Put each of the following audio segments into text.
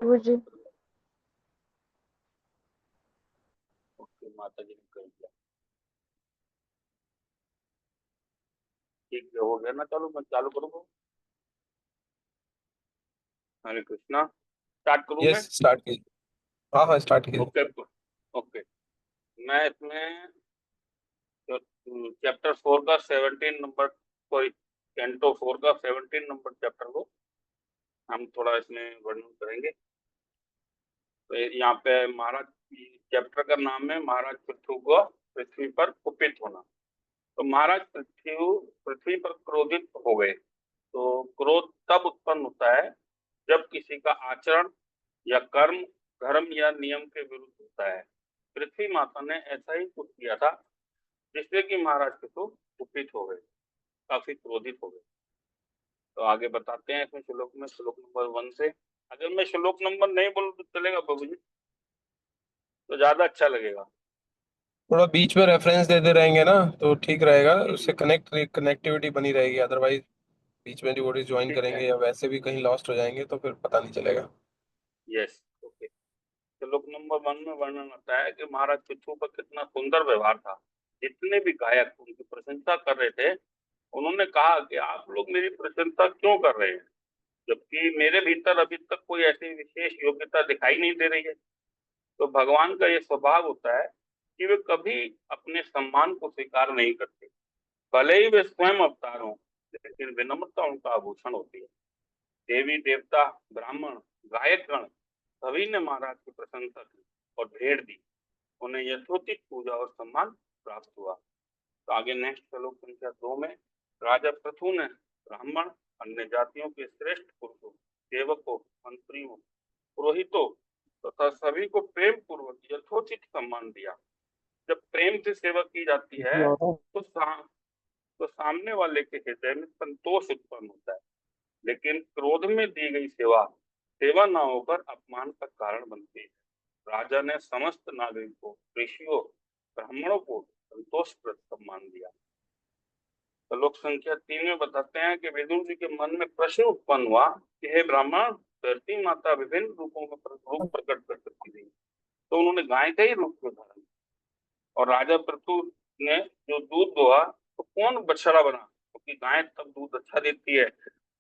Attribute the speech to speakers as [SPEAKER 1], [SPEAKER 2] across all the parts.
[SPEAKER 1] जी।
[SPEAKER 2] Okay, माता जी ने कर दिया। ठीक है, हो गया ना? चलो मैं चालू करूँगा। हरे कृष्णा। स्टार्ट करूँ मैं?
[SPEAKER 3] यस, स्टार्ट कीजिए। हाँ हाँ, स्टार्ट कीजिए।
[SPEAKER 2] ओके। ओके। मैं इसमें चैप्टर 4 का 17 नंबर, सॉरी, कैंटो 4 का 17 नंबर चैप्टर को हम थोड़ा इसमें वर्णन करेंगे। तो यहाँ पे महाराज, चैप्टर का नाम है महाराज पृथु को पृथ्वी पर कुपित होना। तो महाराज पृथ्वी पृथ्वी पर क्रोधित हो गए। तो क्रोध तब उत्पन्न होता है जब किसी का आचरण या कर्म धर्म या नियम के विरुद्ध होता है। पृथ्वी माता ने ऐसा ही कुछ किया था जिससे कि महाराज पृथु कुपित हो गए, काफी क्रोधित हो गए। तो आगे बताते हैं इसमें श्लोक में, श्लोक नंबर 1 से। अगर मैं श्लोक नंबर नहीं बोलूं तो चलेगा बाबू जी? तो ज्यादा अच्छा लगेगा।
[SPEAKER 3] थोड़ा बीच में रेफरेंस देते रहेंगे ना तो ठीक रहेगा, उससे
[SPEAKER 2] ठीक
[SPEAKER 3] कनेक्टिविटी बनी रहेगी। अदरवाइज बीच में डिवोटीज ज्वाइन
[SPEAKER 2] ठीक है।
[SPEAKER 3] करेंगे या वैसे भी कहीं लॉस्ट हो जाएंगे तो फिर पता नहीं चलेगा।
[SPEAKER 2] यस। ओके। श्लोक नंबर 1 में वर्णन आता है कि महाराज पृथु का कितना सुंदर व्यवहार था। जितने भी गायक उनकी प्रशंसा कर रहे थे, उन्होंने कहा कि आप लोग मेरी प्रशंसा क्यों कर रहे हैं, जबकि मेरे भीतर अभी तक कोई ऐसी विशेष योग्यता दिखाई नहीं दे रही है। तो भगवान का ये स्वभाव होता है कि वे कभी अपने सम्मान को स्वीकार नहीं करते, भले ही वे स्वयं अवतार हों, लेकिन विनम्रता उनका आभूषण होती है। देवी देवता, ब्राह्मण, गायक गण सभी ने महाराज की प्रशंसा की और भेंट दी। उन्हें यथोचित पूजा और सम्मान प्राप्त हुआ। तो आगे नेक्स्ट श्लोक संख्या 2 में राजा पृथु ने ब्राह्मण, अन्य जातियों के श्रेष्ठ पुरुषों, सेवकों, मंत्रियों, पुरोहितों तथा सभी को प्रेम पूर्वक यथोचित सम्मान दिया। जब प्रेम से सेवा की जाती है तो तो सामने वाले के हृदय में संतोष उत्पन्न होता है। लेकिन क्रोध में दी गई सेवा सेवा न होकर अपमान का कारण बनती है। राजा ने समस्त नागरिकों, ऋषियों, ब्राह्मणों को संतोषप्रद सम्मान दिया। तो लोक संख्या 3 में बताते हैं कि विदुर जी के मन में प्रश्न उत्पन्न हुआ कि हे ब्राह्मण, धरती माता विभिन्न रूपों में रूप प्रकट कर सकती थी, तो उन्होंने गाय का ही रूप क्यों धारण किया? और राजा पृथु ने जो दूध दोहा तो कौन बछड़ा बना, क्योंकि गाय तब दूध अच्छा देती है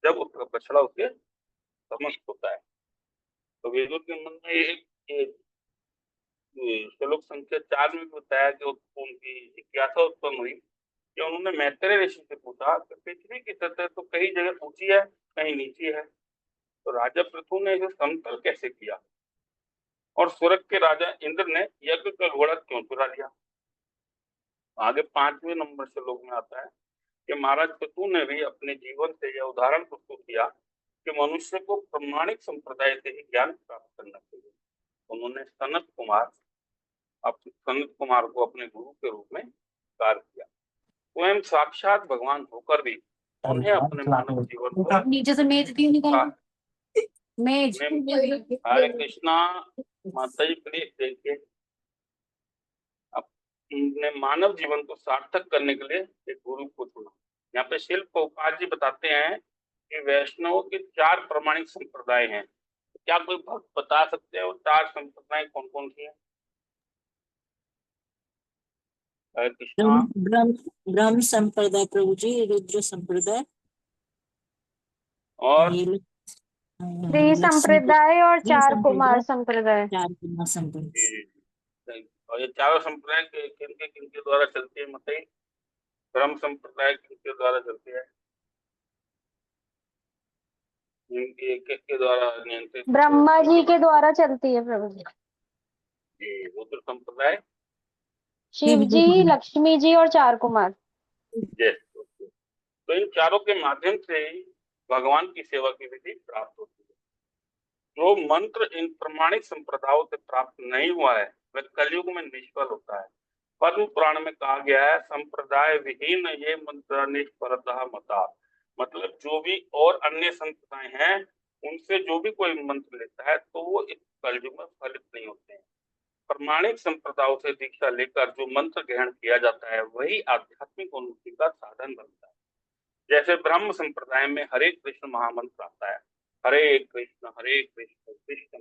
[SPEAKER 2] जब उसका बछड़ा उसके समस्त होता है। तो विदुर के मन में एक श्लोक संख्या 4 में बताया कि उनकी जिज्ञासा उत्पन्न हुई कि उन्होंने मैत्रेय ऋषि से पूछा कि पृथ्वी की सतह तो कई जगह ऊंची है, कहीं नीची है, तो राजा पृथु ने इसे समतल कैसे किया? और स्वर्ग के राजा इंद्र ने यज्ञ का घोड़ा क्यों चुरा लिया? आगे 5वें नंबर श्लोक में आता है कि महाराज पृथु ने भी अपने जीवन से यह उदाहरण प्रस्तुत किया कि मनुष्य को प्रमाणिक संप्रदाय से ही ज्ञान प्राप्त करना चाहिए। उन्होंने सनत कुमार को अपने गुरु के रूप में स्वीकार किया। स्वयं साक्षात भगवान होकर भी उन्हें अपने मानव जीवन को
[SPEAKER 1] नीचे से मेज क्यों निकाली? मेज।
[SPEAKER 2] हरे कृष्णा। माता जी प्लीज देखिए, अपने मानव जीवन को सार्थक करने के लिए एक गुरु को चुना। यहाँ पे शिल्प प्रभुपाद जी बताते हैं कि वैष्णव के 4 प्रमाणिक संप्रदाय हैं। क्या कोई भक्त बता सकते हैं वो 4 संप्रदाय कौन कौन सी हैं? हरे कृष्णा।
[SPEAKER 4] ब्रह्म ब्रह्म ब्रह्म संप्रदाय प्रभु जी, रुद्र संप्रदाय,
[SPEAKER 2] और
[SPEAKER 4] ये
[SPEAKER 1] त्रि
[SPEAKER 4] लक्ष्मी
[SPEAKER 1] संप्रदाय और
[SPEAKER 4] जी
[SPEAKER 1] चार कुमार
[SPEAKER 4] संप्रदाय,
[SPEAKER 1] संप्रदाय।
[SPEAKER 4] चार कुमार
[SPEAKER 2] जी
[SPEAKER 4] संप्रदाय।
[SPEAKER 2] जी जी, सही। और ये चारों संप्रदाय किनके द्वारा चलती है मतलब? ब्रह्म संप्रदाय किनके द्वारा चलती है? जिनकी किसके द्वारा नियंत्रित होते हैं?
[SPEAKER 1] ब्रह्मा जी के द्वारा चलती है प्रभु जी।
[SPEAKER 2] जी। रुद्र संप्रदाय?
[SPEAKER 1] शिव जी, लक्ष्मी जी और चार कुमार।
[SPEAKER 2] यस। तो इन चारों के माध्यम से ही भगवान की सेवा की विधि प्राप्त होती है। जो मंत्र इन प्रमाणिक संप्रदायों से प्राप्त नहीं हुआ है वह कलयुग में निष्फल होता है। पद्म पुराण में कहा गया है, संप्रदाय विहीन ये मंत्र निष्फलतः मता। मतलब जो भी और अन्य संप्रदाय हैं उनसे जो भी कोई मंत्र लेता है तो वो इस कलयुग में फलित नहीं होते हैं। प्रमाणिक संप्रदायों से दीक्षा लेकर जो मंत्र ग्रहण किया जाता है वही आध्यात्मिक उन्नति का साधन बनता है। जैसे ब्रह्म संप्रदाय में हरे कृष्ण महामंत्र आता है, हरे कृष्ण कृष्ण कृष्ण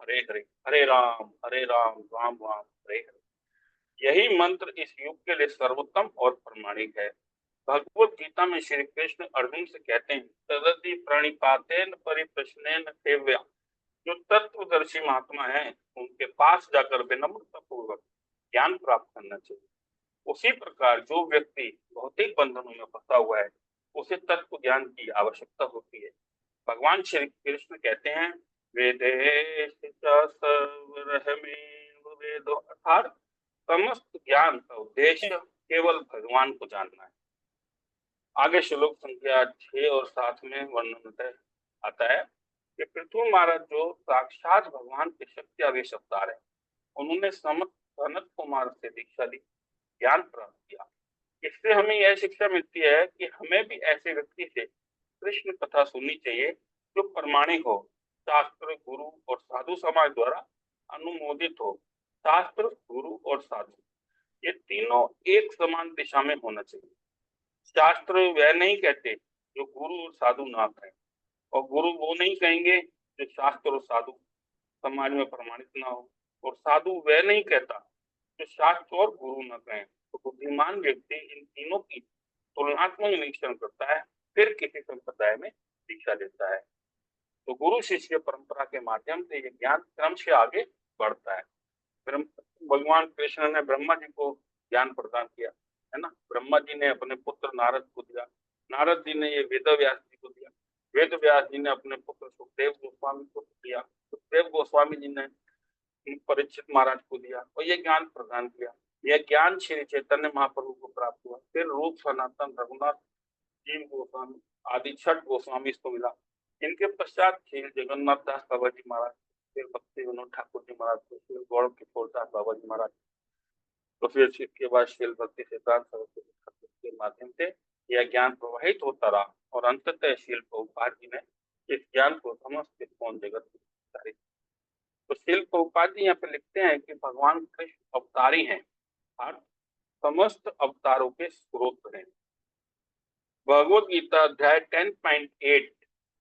[SPEAKER 2] हरे हरे, हरे राम राम राम हरे हरे। यही मंत्र इस युग के लिए सर्वोत्तम और प्रमाणिक है। भगवत गीता में श्री कृष्ण अर्जुन से कहते हैं, तदति प्रणिपातेन परिप्रश्नेन सेव्या। जो तत्वदर्शी महात्मा है उनके पास जाकर विनम्रता पूर्वक ज्ञान प्राप्त करना चाहिए। उसी प्रकार जो व्यक्ति भौतिक बंधनों में फंसा हुआ है उसे तत्व ज्ञान की आवश्यकता होती है। भगवान श्री कृष्ण कहते हैं, वेदेश वेदो, अर्थात समस्त ज्ञान का उद्देश्य केवल भगवान को जानना है। आगे श्लोक संख्या 6 और 7 में वर्णन आता है कि पृथ्वी महाराज जो साक्षात भगवान के शक्ति आवेश अवतार है, उन्होंने सनत कुमार से दीक्षा ली, ज्ञान प्राप्त किया। इससे हमें यह शिक्षा मिलती है कि हमें भी ऐसे व्यक्ति से कृष्ण कथा सुननी चाहिए जो प्रमाणिक हो, शास्त्र, गुरु और साधु समाज द्वारा अनुमोदित हो। शास्त्र, गुरु और साधु ये तीनों एक समान दिशा में होना चाहिए। शास्त्र वह नहीं कहते जो गुरु और साधु ना कहें, और गुरु वो नहीं कहेंगे जो शास्त्र और साधु समाज में प्रमाणित ना हो, और साधु वह नहीं कहता जो शास्त्र और गुरु न कहें। तो बुद्धिमान व्यक्ति इन तीनों की तुलनात्मक निरीक्षण करता है, फिर किसी संप्रदाय में दीक्षा लेता है। तो गुरु शिष्य परंपरा के माध्यम से ये ज्ञान क्रम से आगे बढ़ता है। भगवान कृष्ण ने ब्रह्मा जी को ज्ञान प्रदान किया, है ना। ब्रह्मा जी ने अपने पुत्र नारद को दिया, नारद जी ने ये वेद व्यास जी को दिया, वेद व्यास जी ने अपने पुत्र सुखदेव गोस्वामी को दिया, सुखदेव गोस्वामी जी ने परीक्षित महाराज को दिया और ये ज्ञान प्रदान किया। यह ज्ञान श्री चैतन्य महाप्रभु को प्राप्त हुआ। फिर रूप सनातन, रघुनाथ, जीव गोस्वामी आदि 6 गोस्वामी इसको मिला। इनके पश्चात श्री जगन्नाथ दास बाबा जी महाराज, फिर भक्ति विनोद ठाकुर जी महाराज, फिर गौरव किशोर दास बाबा जी महाराज, तो फिर इसके बाद श्री भक्ति सिद्धांत सरस्वती ठाकुर के माध्यम से यह ज्ञान प्रवाहित होता रहा और अंततः श्रील प्रभुपाद जी ने इस ज्ञान को समस्त कौन जगत में विस्तारित। तो श्रील प्रभुपाद जी यहाँ पे लिखते हैं कि भगवान कृष्ण अवतारी हैं और समस्त अवतारों के स्रोत हैं। भगवत गीता अध्याय 10.8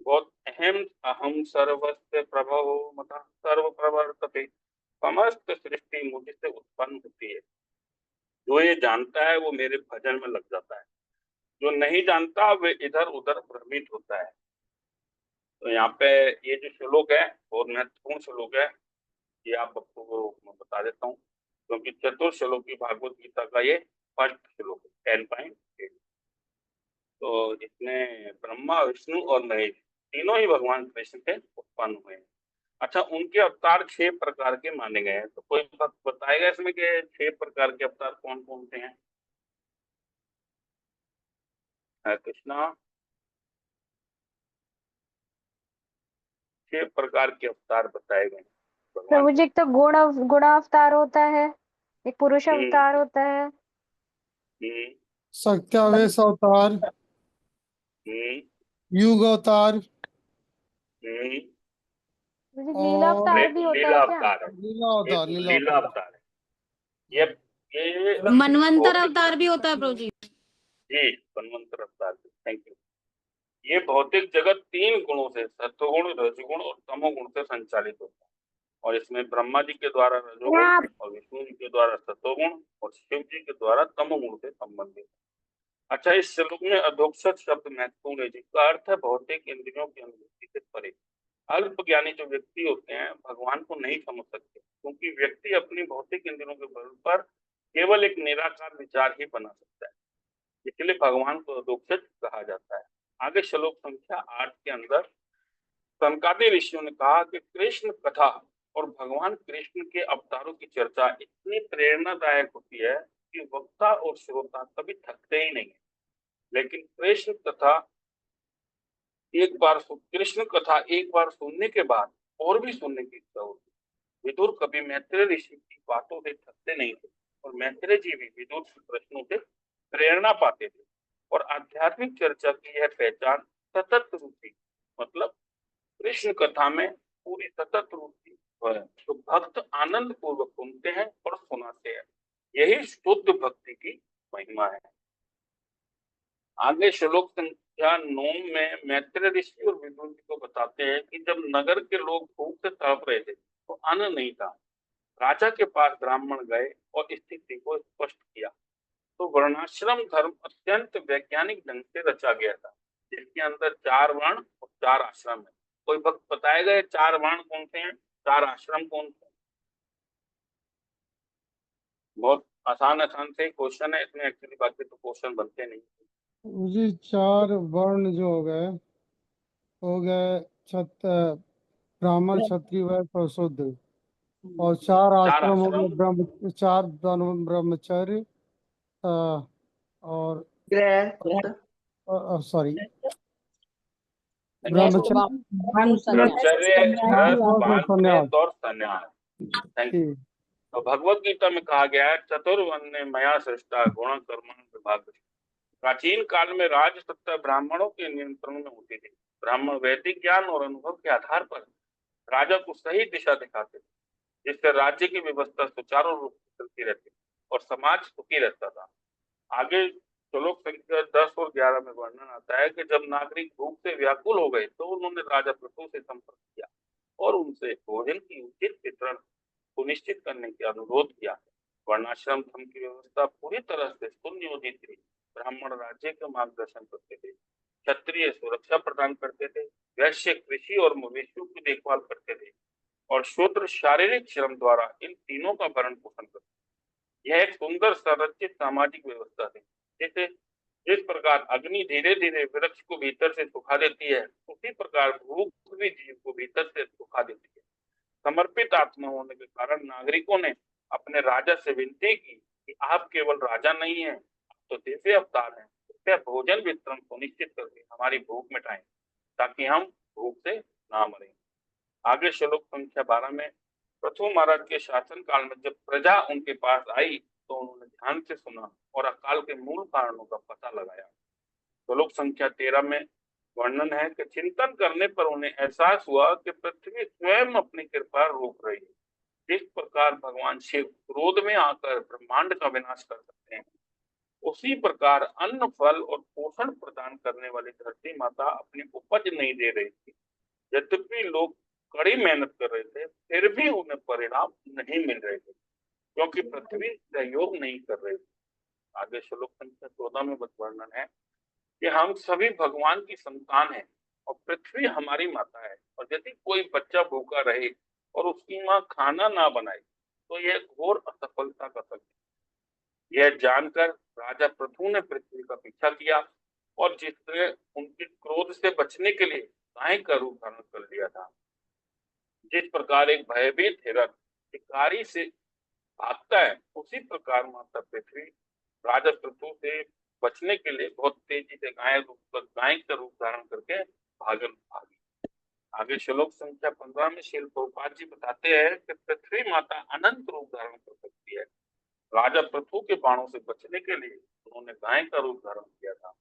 [SPEAKER 2] बहुत अहम, अहम सर्वस्व प्रभवो मता सर्व प्रवर्तते, समस्त सृष्टि मुझसे उत्पन्न होती है। जो ये जानता है वो मेरे भजन में लग जाता है, जो नहीं जानता वे इधर उधर भ्रमित होता है। तो यहाँ पे ये जो श्लोक है बहुत महत्वपूर्ण श्लोक है, ये आप आपको बता देता हूँ, क्योंकि चतुर्थ श्लोक की भागवत गीता का ये फर्स्ट श्लोक है 10.8। तो इसमें ब्रह्मा, विष्णु और महेश तीनों ही भगवान कृष्ण से उत्पन्न हुए हैं। अच्छा, उनके अवतार 6 प्रकार के माने गए हैं। तो कोई बताएगा इसमें कि 6 प्रकार के अवतार कौन कौन से हैं? हरे कृष्णा, 6 प्रकार के अवतार बताए गए भगवान।
[SPEAKER 1] प्रभु जी, एक तो गुणावतार होता है, एक पुरुष अवतार होता है,
[SPEAKER 5] सत्यावेश अवतार, युग अवतार
[SPEAKER 1] लीला अवतार भी होता
[SPEAKER 2] लीला
[SPEAKER 1] है क्या?
[SPEAKER 2] अवतार है,
[SPEAKER 5] लीला अवतार,
[SPEAKER 2] लीला अवतार है। ये
[SPEAKER 6] मनवंतर अवतार भी होता है प्रभु जी।
[SPEAKER 2] जी, मनवंतर अवतार। Thank you. ये भौतिक जगत 3 गुणों से, सत्वगुण, रजगुण और तमोगुण से संचालित होता है, और इसमें ब्रह्मा जी के द्वारा रजोगुण और विष्णु जी के द्वारा सत्वगुण और शिव जी के द्वारा तमोगुण से संबंधित। अच्छा, इस श्लोक में अधोक्षज शब्द महत्वपूर्ण है, जिसका अर्थ है भौतिक इंद्रियों की अनुभूति से परे। अल्प ज्ञानी जो व्यक्ति होते हैं भगवान को नहीं समझ सकते, क्योंकि व्यक्ति अपनी भौतिक इंद्रियों के बल पर केवल एक निराकार विचार ही बना सकता है, इसलिए भगवान को अधोक्षज कहा जाता है। आगे श्लोक संख्या 8 के अंदर सनकादि ऋषियों ने कहा कि कृष्ण कथा और भगवान कृष्ण के अवतारों की चर्चा इतनी प्रेरणादायक होती है कि वक्ता और श्रोता कभी थकते ही नहीं है। लेकिन कृष्ण कथा एक बार सुनने के बाद और भी सुनने की इच्छा होती है। विदुर कभी मैत्रेय ऋषि की बातों से थकते नहीं थे, और मैत्रेय जी भी विदुर के प्रश्नों से प्रेरणा पाते थे। और आध्यात्मिक चर्चा की यह पहचान सतत रुचि, मतलब कृष्ण कथा में पूरी सतत रुचि है, तो भक्त आनंद पूर्वक सुनते हैं और सुनाते हैं। यही शुद्ध भक्ति की महिमा है। आगे श्लोक संख्या 9 में मैत्रेय ऋषि और विदुर जी को बताते हैं कि जब नगर के लोग भूख से तड़प रहे थे तो अन्न नहीं था। राजा के पास ब्राह्मण गए और स्थिति को स्पष्ट किया तो वर्णाश्रम धर्म अत्यंत वैज्ञानिक ढंग से रचा गया था, जिसके अंदर 4 वर्ण और 4 आश्रम है। कोई भक्त बताएगा ये 4 वर्ण कौन से हैं, 4 आश्रम कौन से हैं? बहुत आसान आसान से क्वेश्चन है, इसमें एक्चुअली बाकी तो क्वेश्चन बनते नहीं।
[SPEAKER 5] प्रभु जी 4 वर्ण जो हो गए ब्राह्मण क्षत्रिय वैश्य और शूद्र, और 4
[SPEAKER 2] 4
[SPEAKER 5] आश्रम हो गए
[SPEAKER 2] आश्रम,
[SPEAKER 5] 4 ब्रह्मचर्य और सॉरी ब्रह्मचर्य
[SPEAKER 2] ब्रह्मचर्य, गृहस्थ,
[SPEAKER 5] और
[SPEAKER 2] वानप्रस्थ
[SPEAKER 5] संन्यास।
[SPEAKER 2] और संन्यास। Thank you.
[SPEAKER 5] ठीक।
[SPEAKER 2] तो भगवत गीता में कहा गया है चतुर्वर्ण मया सृष्टा गुण कर्म विभाग। प्राचीन काल में राज सत्ता ब्राह्मणों के नियंत्रण में होती थी। ब्राह्मण वैदिक ज्ञान और अनुभव के आधार पर राजा को सही दिशा दिखाते थे, जिससे राज्य की व्यवस्था सुचारू रूप से चलती रहती और समाज सुखी रहता था। आगे श्लोक संख्या 10 और 11 में वर्णन आता है कि जब नागरिक भूख से व्याकुल हो गए तो उन्होंने राजा पृथु से संपर्क किया और उनसे भोजन की उचित वितरण सुनिश्चित करने का अनुरोध किया। वर्णाश्रम धर्म की व्यवस्था पूरी तरह से सुनियोजित थी। ब्राह्मण राज्य का मार्गदर्शन करते थे, क्षत्रिय सुरक्षा प्रदान करते थे, वैश्य कृषि और मवेशियों की देखभाल करते थे और शूद्र शारीरिक श्रम द्वारा इन तीनों का भरण पोषण करते थे। यह एक सुंदर संरचित सामाजिक व्यवस्था थी। जैसे जिस प्रकार अग्नि धीरे धीरे वृक्ष को भीतर से सुखा देती है, उसी प्रकार भूख भी जीव को भीतर से सुखा देती है। समर्पित आत्मा होने के कारण नागरिकों ने अपने राजा से विनती की कि आप केवल राजा नहीं हैं, आप तो दिव्य अवतार हैं। कृपया भोजन वितरण सुनिश्चित करके हमारी भूख मिटाएं ताकि हम भूख से ना मरें। आगे श्लोक संख्या 12 में पृथु महाराज के शासन काल में जब प्रजा उनके पास आई तो उन्होंने ध्यान से सुना और अकाल के मूल कारणों का पता लगाया। श्लोक संख्या 13 में वर्णन है कि चिंतन करने पर उन्हें एहसास हुआ कि पृथ्वी स्वयं अपनी कृपा रोक रही है। जिस प्रकार भगवान शिव क्रोध में आकर ब्रह्मांड का विनाश कर सकते हैं, उसी प्रकार अन्न फल और पोषण प्रदान करने वाली धरती माता अपनी उपज नहीं दे रही थी। यद्यपि लोग कड़ी मेहनत कर रहे थे, फिर भी उन्हें परिणाम नहीं मिल रहे थे क्योंकि पृथ्वी सहयोग नहीं कर रही थी। आगे श्लोक संख्या 14 में वर्णन है कि हम सभी भगवान की संतान हैं और पृथ्वी हमारी माता है, और यदि कोई बच्चा भूखा रहे और उसकी माँ खाना ना बनाए तो यह घोर असफलता का संकेत। यह जानकर राजा पृथु ने पृथ्वी का पीछा किया और जिसने उनके क्रोध से बचने के लिए गाय का रूप धारण कर लिया था। जिस प्रकार एक भयभीत हिरन शिकारी से भागता है, उसी प्रकार माता पृथ्वी राजा पृथु से बचने के लिए बहुत तेजी से गाय का रूप धारण करके भागी। आगे श्लोक संख्या 15 में श्रील प्रभुपाद जी बताते हैं कि पृथ्वी माता अनंत रूप धारण कर सकती है। राजा पृथु के बाणों से बचने के लिए उन्होंने गाय का रूप धारण किया था,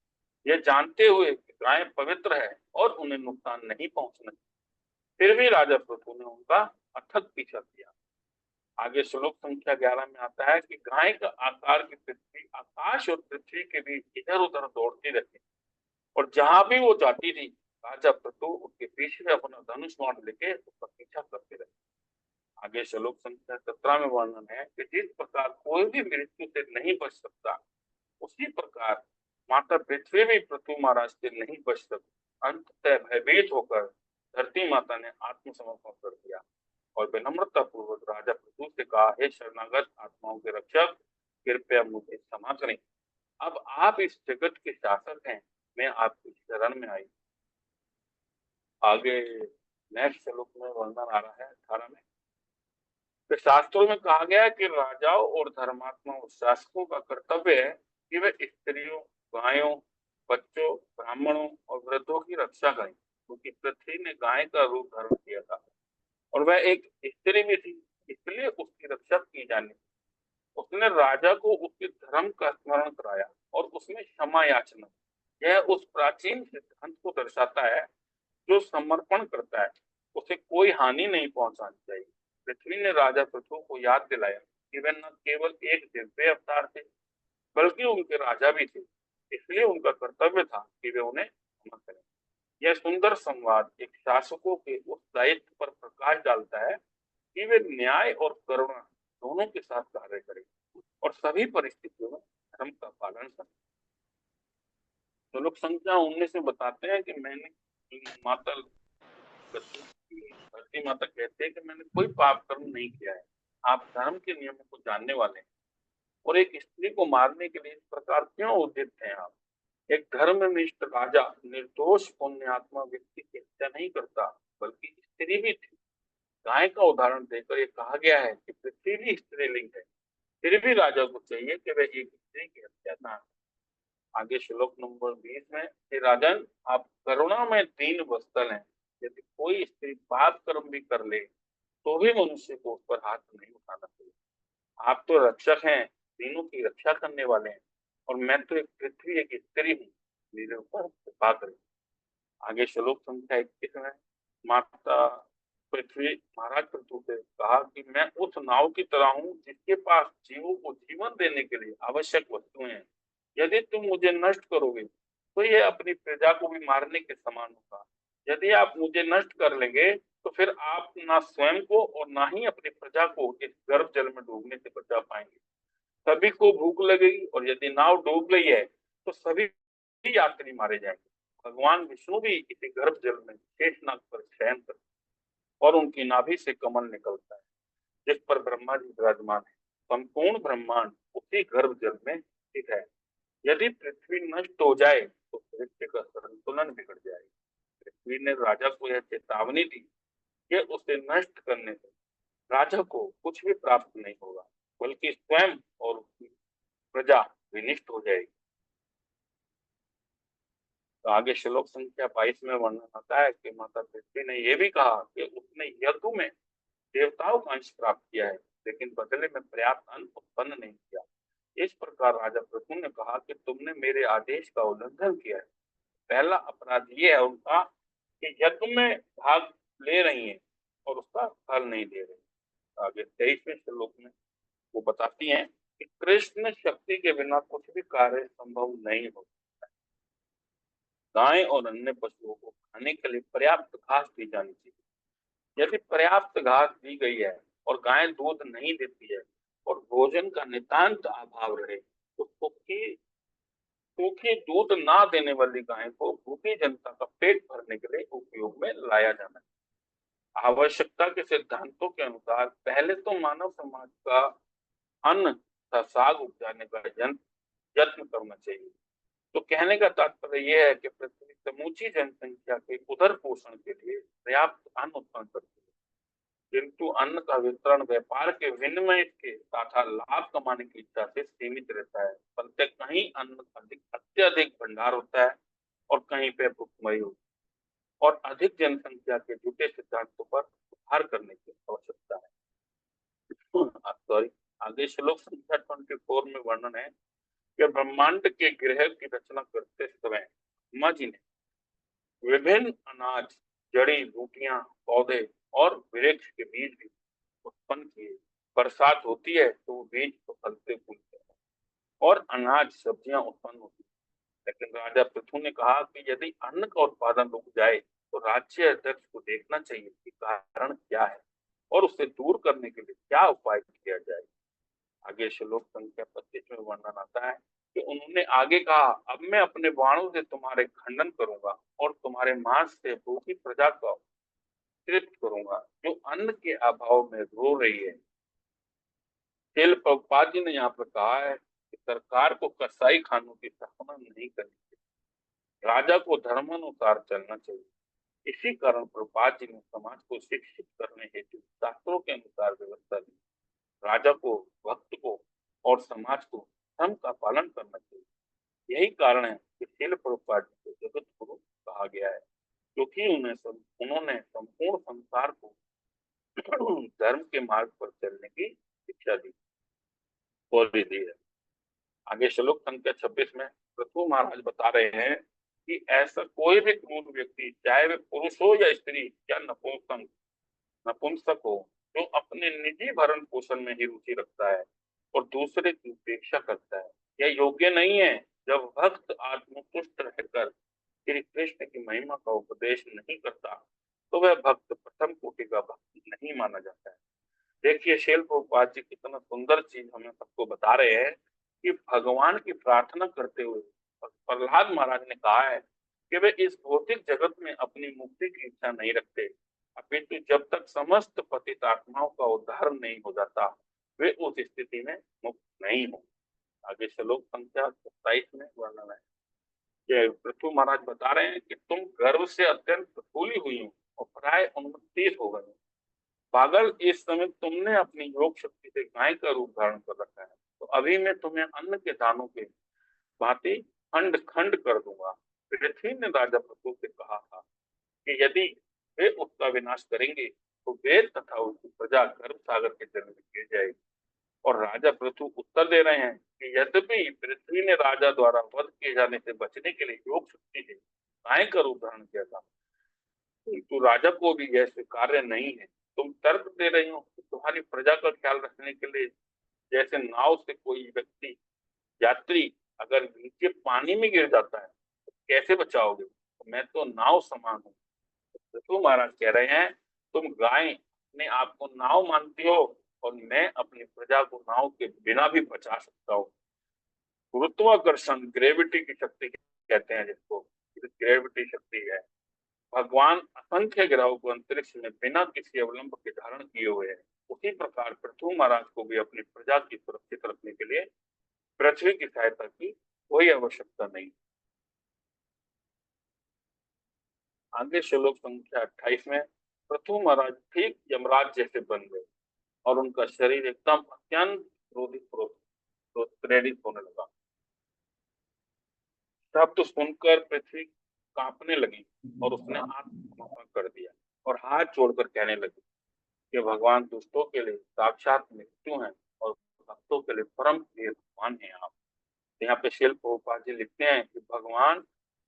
[SPEAKER 2] यह जानते हुए कि गाय पवित्र है और उन्हें नुकसान नहीं पहुंचना। फिर भी राजा पृथु ने उनका अथक पीछा किया। आगे श्लोक संख्या 11 में आता है कि गाय का आकार की पृथ्वी आकाश और पृथ्वी के बीच इधर उधर दौड़ती रहती और जहां भी वो जाती थी राजा पृथु उसके पीछे अपना धनुष बाण लेके उसका पीछा करते रहे। आगे श्लोक संख्या 17 में वर्णन है कि जिस प्रकार कोई भी मृत्यु से नहीं बच सकता, उसी प्रकार माता पृथ्वी भी पृथु महाराज से नहीं बच सकती। अंततः भयभीत होकर धरती माता ने आत्मसमर्पण कर दिया और विनम्रता पूर्वक राजा पृथु से कहा, हे शरणागत आत्माओं के रक्षक, कृपया मुझे क्षमा करें। अब आप इस जगत के शासक हैं, मैं आपकी शरण में आई। आगे नेक्स्ट श्लोक में वर्णन आ रहा है 18 में। तो शास्त्रों में कहा गया है कि राजाओं और धर्मात्मा और शासकों का कर्तव्य है कि वे स्त्रियों, गायों, बच्चों, ब्राह्मणों और वृद्धों की रक्षा करें, क्योंकि पृथ्वी ने गाय का रूप धारण किया था और वह एक स्त्री भी थी, इसलिए उसकी रक्षा की जानी। उसने राजा को उसके धर्म का स्मरण कराया और उसमें क्षमा याचना। यह उस प्राचीन सिद्धांत को दर्शाता है जो समर्पण करता है उसे कोई हानि नहीं पहुंचानी चाहिए। पृथ्वी ने राजा पृथु को याद दिलाया कि वे न केवल एक दिव्य अवतार थे बल्कि उनके राजा भी थे, इसलिए उनका कर्तव्य था कि वे उन्हें क्षमा करें। यह सुंदर संवाद एक शासकों के उस दायित्व पर प्रकाश डालता है कि वे न्याय और करुणा दोनों के साथ कार्य करें और सभी परिस्थितियों में धर्म का पालन करें। तो लोग संख्या 19 में बताते हैं कि मैंने माता धरती माता कहते हैं कि मैंने कोई पाप कर्म नहीं किया है, आप धर्म के नियमों को जानने वाले हैं और एक स्त्री को मारने के लिए इस प्रकार क्यों उद्यत हैं आप? एक धर्मनिष्ठ राजा निर्दोष पुण्यात्मा व्यक्ति की हत्या नहीं करता, बल्कि स्त्री भी थी। गाय का उदाहरण देकर ये कहा गया है कि पृथ्वी भी स्त्रीलिंग है, फिर भी राजा को चाहिए कि वह एक स्त्री की हत्या ना करे। आगे श्लोक नंबर 20 में, हे राजन, आप करुणा में दीन वत्सल हैं। यदि कोई स्त्री पाप कर्म भी कर ले तो भी मनुष्य को उस पर हाथ नहीं उठाना चाहिए। आप तो रक्षक हैं, दीनों की रक्षा करने वाले हैं, और मैं तो एक पृथ्वी एक स्त्री हूँ, मेरे ऊपर कृपा करें। आगे श्लोक संख्या 21 में माता पृथ्वी महाराज पृथ्वी से कहा कि मैं उस नाव की तरह हूँ जिसके पास जीवों को जीवन देने के लिए आवश्यक वस्तुएं हैं। यदि तुम मुझे नष्ट करोगे तो यह अपनी प्रजा को भी मारने के समान होगा। यदि आप मुझे नष्ट कर लेंगे तो फिर आप ना स्वयं को और ना ही अपनी प्रजा को इस गर्भ जल में डूबने से बचा पाएंगे। सभी को भूख लगेगी और यदि नाव डूब गई है तो सभी यात्री मारे जाएंगे। भगवान विष्णु भी इसी गर्भ जल में शेषनाग पर शयन करते और उनकी नाभि से कमल निकलता है जिस पर ब्रह्मा जी विराजमान है। संपूर्ण ब्रह्मांड उसी गर्भ जल में स्थित है। यदि पृथ्वी नष्ट हो जाए तो सृष्टि का संतुलन बिगड़ जाएगा। पृथ्वी ने राजा को यह चेतावनी दी कि उसे नष्ट करने से राजा को कुछ भी प्राप्त नहीं होगा, बल्कि स्वयं और उसकी प्रजा विनिष्ट हो जाएगी। तो आगे श्लोक संख्या 22 में वर्णन आता है कि माता पृथ्वी ने यह भी कहा कि उसने यदु में देवताओं का अंश प्राप्त किया है, लेकिन बदले में पर्याप्त अन्न उत्पन्न नहीं किया। इस प्रकार राजा पृथु ने कहा कि तुमने मेरे आदेश का उल्लंघन किया है। पहला अपराध ये है उनका कि यज्ञ में भाग ले रही है और उसका फल नहीं दे रही। आगे 23वें श्लोक में वो बताती हैं कि कृष्ण शक्ति के बिना कुछ भी कार्य संभव नहीं हो। गाय और अन्य पशुओं को खाने के लिए पर्याप्त घास दी जानी चाहिए। यदि पर्याप्त घास दी गई है और गाय दूध नहीं देती है और भोजन का नितांत अभाव रहे तो सूखी दूध ना देने वाली गाय को भूखी जनता का पेट भरने के लिए उपयोग में लाया जाना है। आवश्यकता के सिद्धांतों के अनुसार पहले तो मानव समाज का अन्न तथा साग उपजाने का यत्न करना चाहिए। तो कहने का तात्पर्य यह है कि पृथ्वी समूची जनसंख्या के उदर पोषण के लिए पर्याप्त अन्न उत्पन्न करती है, किंतु अन्न का वितरण व्यापार के विनिमय के तथा लाभ कमाने की इच्छा से सीमित रहता है। फलतः कहीं अन्न का अत्यधिक भंडार होता है और कहीं पे भुखमरी होती है, और अधिक जनसंख्या के झूठे सिद्धांतों पर सुधार करने की आवश्यकता है। सॉरी, आगे श्लोक संख्या 24 में वर्णन है कि ब्रह्मांड के ग्रह की रचना करते समय ब्रह्मा जी ने विभिन्न अनाज, जड़ी बूटियां, पौधे और वृक्ष के बीज भी उत्पन्न किए। बरसात होती है तो वो बीज तो फलते फूलते हैं और अनाज सब्जियां उत्पन्न होती है। लेकिन राजा पृथु ने कहा कि यदि अन्न का उत्पादन रुक जाए तो राज्य अध्यक्ष को देखना चाहिए कि कारण क्या है और उसे दूर करने के लिए क्या उपाय किया जाए। आगे श्लोक संख्या 25 में वर्णन आता है कि उन्होंने आगे कहा, अब मैं अपने बाणों से तुम्हारे खंडन करूंगा और तुम्हारे मांस से भूखी प्रजा को तृप्त करूंगा जो अन्न के अभाव में रो रही है। तेल प्रभुपाद जी ने यहाँ पर कहा है कि सरकार को कसाई खानों की स्थापना नहीं करनी चाहिए, राजा को धर्मानुसार चलना चाहिए। इसी कारण प्रभुपाद जी ने समाज को शिक्षित करने हेतु शास्त्रों के अनुसार व्यवस्था दी। राजा को, भक्त को और समाज को धर्म का पालन करना चाहिए। यही कारण है कि शील प्रभुपाद जी को जगत गुरु कहा गया है, क्योंकि उन्होंने संपूर्ण संसार को धर्म के मार्ग पर चलने की शिक्षा दी और भी दी है। आगे श्लोक संख्या 26 में पृथु महाराज बता रहे हैं कि ऐसा कोई भी क्रूर व्यक्ति, चाहे वह पुरुष हो या स्त्री या नपुंसक हो, जो अपने निजी भरण पोषण में ही रुचि रखता है और दूसरे की उपेक्षा करता है, यह योग्य नहीं है। जब भक्त आत्मतुष्ट रहकर श्री कृष्ण की महिमा का उपदेश नहीं करता तो वह भक्त प्रथम कोटि का भक्त नहीं माना जाता है। देखिए शेल प्रभुपाद जी कितना सुंदर चीज हमें सबको बता रहे हैं कि भगवान की प्रार्थना करते हुए प्रहलाद महाराज ने कहा है कि वे इस भौतिक जगत में अपनी मुक्ति की इच्छा नहीं रखते, अपितु जब तक समस्त पतित आत्माओं का उद्धार नहीं हो जाता वे उस स्थिति में मुक्त नहीं हो। आगे श्लोक संख्या 27 में वर्णन है कि पृथु महाराज बता रहे हैं कि तुम गर्व से अत्यंत फूली हुई हो और प्राय उन्मत्त हो गए। पागल, इस समय तुमने अपनी योग शक्ति से गाय का रूप धारण कर रखा है, तो अभी मैं तुम्हें अन्न के दानों के भांति खंड खंड कर दूंगा। पृथ्वी ने राजा पृथु से कहा था कि यदि वे उसका विनाश करेंगे तो वेद तथा उसकी प्रजा गर्भ सागर के जल में गिर जाएगी। और राजा पृथु उत्तर दे रहे हैं कि यद्यपि पृथ्वी ने राजा द्वारा वध किए जाने से बचने के लिए योग शक्ति से गाय का रूप धारण किया था, किंतु राजा को भी यह स्वीकार्य नहीं है। तुम तर्क दे रही हो कि तुम्हारी प्रजा का ख्याल रखने के लिए जैसे नाव से कोई व्यक्ति यात्री अगर नीचे पानी में गिर जाता है तो कैसे बचाओगे? तो मैं तो नाव समान हूँ। तो महाराज कह रहे हैं तुम गाय अपने आप को नाव मानती हो और मैं अपनी प्रजा को नाव के बिना भी बचा सकता हूँ। गुरुत्वाकर्षण, ग्रेविटी की शक्ति कहते हैं जिसको, ग्रेविटी शक्ति है। भगवान असंख्य ग्रहों को अंतरिक्ष में बिना किसी अवलंब के धारण किए हुए हैं। उसी प्रकार पृथु महाराज को भी अपनी प्रजा की सुरक्षित रखने के लिए पृथ्वी की सहायता की कोई आवश्यकता नहीं। आगे श्लोक संख्या 28 में पृथु महाराज ठीक यमराज जैसे बन गए और उनका शरीर एकदम अत्यंत प्रेरित होने लगा। शब्द सुनकर पृथ्वी कांपने लगी और उसने आत्मसमर्पण कर दिया और हाथ जोड़कर कहने लगी कि भगवान दुष्टों के लिए साक्षात मृत्यु हैं और भक्तों के लिए परम प्रिय भगवान हैं आप। यहाँ पे शिल प्रभुपाद जी लिखते हैं कि भगवान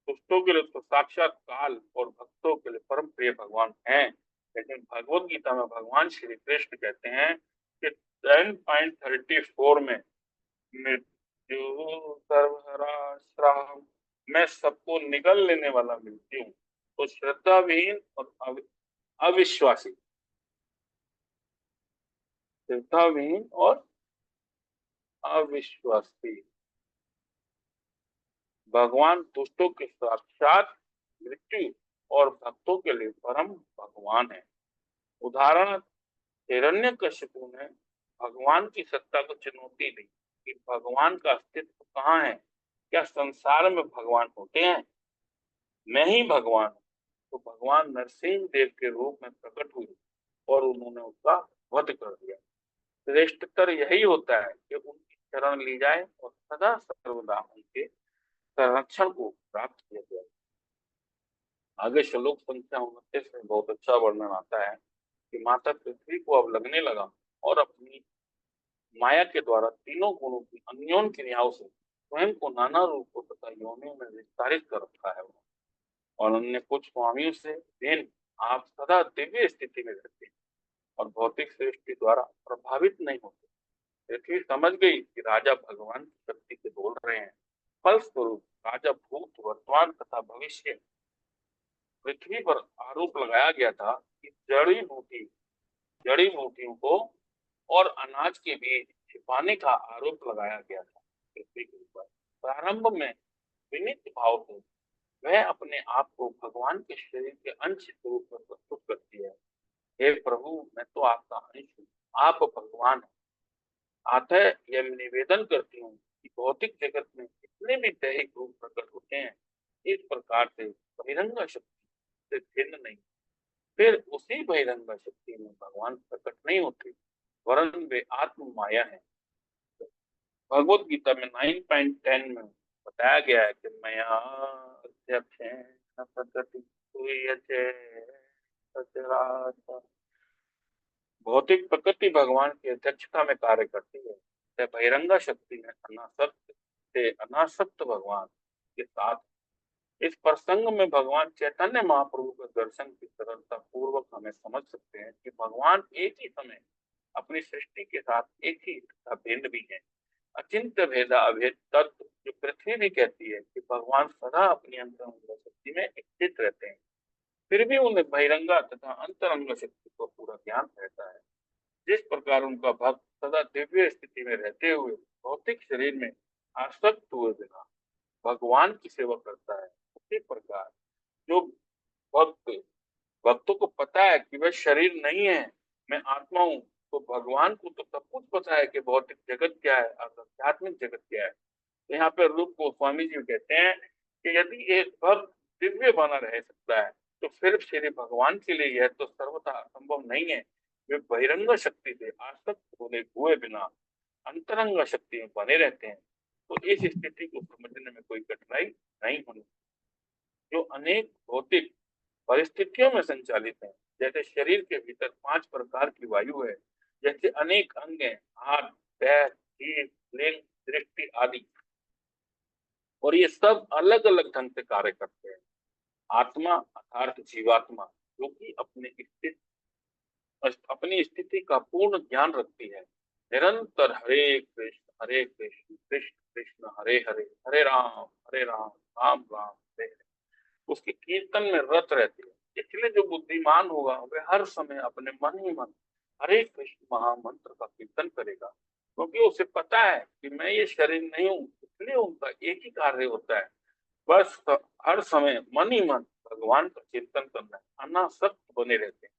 [SPEAKER 2] दुष्टों के लिए तो साक्षात काल और भक्तों के लिए परम प्रिय भगवान हैं, लेकिन भगवत गीता में भगवान श्री कृष्ण कहते हैं कि 10.34 में मृत्यु सर्वहरा श्राम, मैं सबको निगल लेने वाला मृत्यु हूँ। तो श्रद्धाविहीन और अविश्वासी, श्रद्धाविहीन और अविश्वासी भगवान दुष्टों के साक्षात मृत्यु और भक्तों के लिए परम भगवान है। उदाहरण, हिरण्यकशिपु ने भगवान की सत्ता को चुनौती दी कि भगवान का अस्तित्व कहाँ है, क्या संसार में भगवान होते हैं? मैं ही भगवान हूँ। तो भगवान नरसिंह देव के रूप में प्रकट हुए और उन्होंने उसका वध कर दिया। श्रेष्ठतर यही होता है कि उनकी शरण ली जाए और सदा सर्वदा उनके संरक्षण को प्राप्त किया जाए। आगे श्लोक संख्या 29 में बहुत अच्छा वर्णन आता है कि माता पृथ्वी को अब लगने लगा और अपनी माया के द्वारा तीनों गुणों की अन्योन क्रियाओं से स्वयं को नाना रूपों तथा योनियों में विस्तारित कर रखा है। और उन्होंने कुछ स्वामियों से देन आप सदा दिव्य स्थिति में रहते हैं और भौतिक सृष्टि द्वारा प्रभावित नहीं होते। पृथ्वी समझ गई कि राजा भगवान की शक्ति से बोल रहे हैं। फलस्वरूप राजा भूत, वर्तमान तथा भविष्य पृथ्वी पर आरोप लगाया गया था कि जड़ी बूटियों को और अनाज के बीज छिपाने का आरोप लगाया गया था पृथ्वी के ऊपर। प्रारंभ में विनीत भाव से वह अपने आप को भगवान के शरीर के अंश के रूप में प्रस्तुत करती है। हे प्रभु, मैं तो आपका अंश हूँ, आप भगवान हैं। अतः यह निवेदन करती हूँ कि भौतिक जगत में जितने भी दैहिक रूप प्रकट होते हैं, इस प्रकार से बहिरंग शक्ति से भिन्न नहीं। फिर उसी बहिरंग शक्ति में भगवान प्रकट नहीं होते, वरन वे आत्म माया है। भगवत गीता में 9.10 में बताया गया है कि मया अध्यक्षेण प्रकृति सचराचर। भौतिक प्रकृति भगवान की अध्यक्षता में कार्य करती है। यह बहिरंगा शक्ति में अनासक्त से अनासक्त भगवान के साथ। इस प्रसंग में भगवान चैतन्य महाप्रभु के दर्शन की सरलता पूर्वक हमें समझ सकते हैं कि भगवान एक ही समय अपनी सृष्टि के साथ एक ही तथा भिन्न भी है। अचिंत्य भेदा अभेद तत्व जो पृथ्वी भी कहती है कि भगवान सदा अपनी अंतरंग शक्ति में स्थित रहते हैं, फिर भी उन्हें बहिरंगा तथा अंतरंग शक्ति को पूरा ज्ञान रहता है। जिस प्रकार उनका भक्त सदा दिव्य स्थिति में रहते हुए भौतिक शरीर में आसक्त हुए बिना भगवान की सेवा करता है, उसी प्रकार जो भक्त भक्तों को पता है कि वह शरीर नहीं है, मैं आत्मा हूँ, तो भगवान को तो सब कुछ पता है कि भौतिक जगत क्या है और आध्यात्मिक जगत क्या है। तो यहाँ पे रूप गोस्वामी जी कहते हैं कि यदि एक भक्त दिव्य बना रह सकता है तो फिर श्री भगवान के लिए यह तो सर्वथा असंभव नहीं है। वे बहिरंग शक्ति से आसक्त होने हुए बिना अंतरंग शक्ति में बने रहते हैं। तो इस स्थिति को समझने में कोई कठिनाई नहीं होनी। जो अनेक भौतिक परिस्थितियों में संचालित है, जैसे शरीर के भीतर 5 प्रकार की वायु है, जैसे अनेक अंग हैं, हाथ, पैर, जीभ, लिंग, दृष्टि आदि, और ये सब अलग अलग ढंग से कार्य करते हैं। आत्मा अर्थात जीवात्मा जो कि अपनी स्थिति का पूर्ण ज्ञान रखती है, निरंतर हरे कृष्ण कृष्ण कृष्ण हरे हरे हरे राम राम राम हरे हरे उसके कीर्तन में रत रहती है। इसलिए जो बुद्धिमान होगा वह हर समय अपने मन ही मन हरे कृष्ण महामंत्र का कीर्तन करेगा, क्योंकि उसे पता है कि मैं ये शरीर नहीं हूँ, इसलिए उनका एक ही कार्य होता है, बस हर समय मन ही मन भगवान का चिंतन करना है, अनासक्त बने रहते हैं।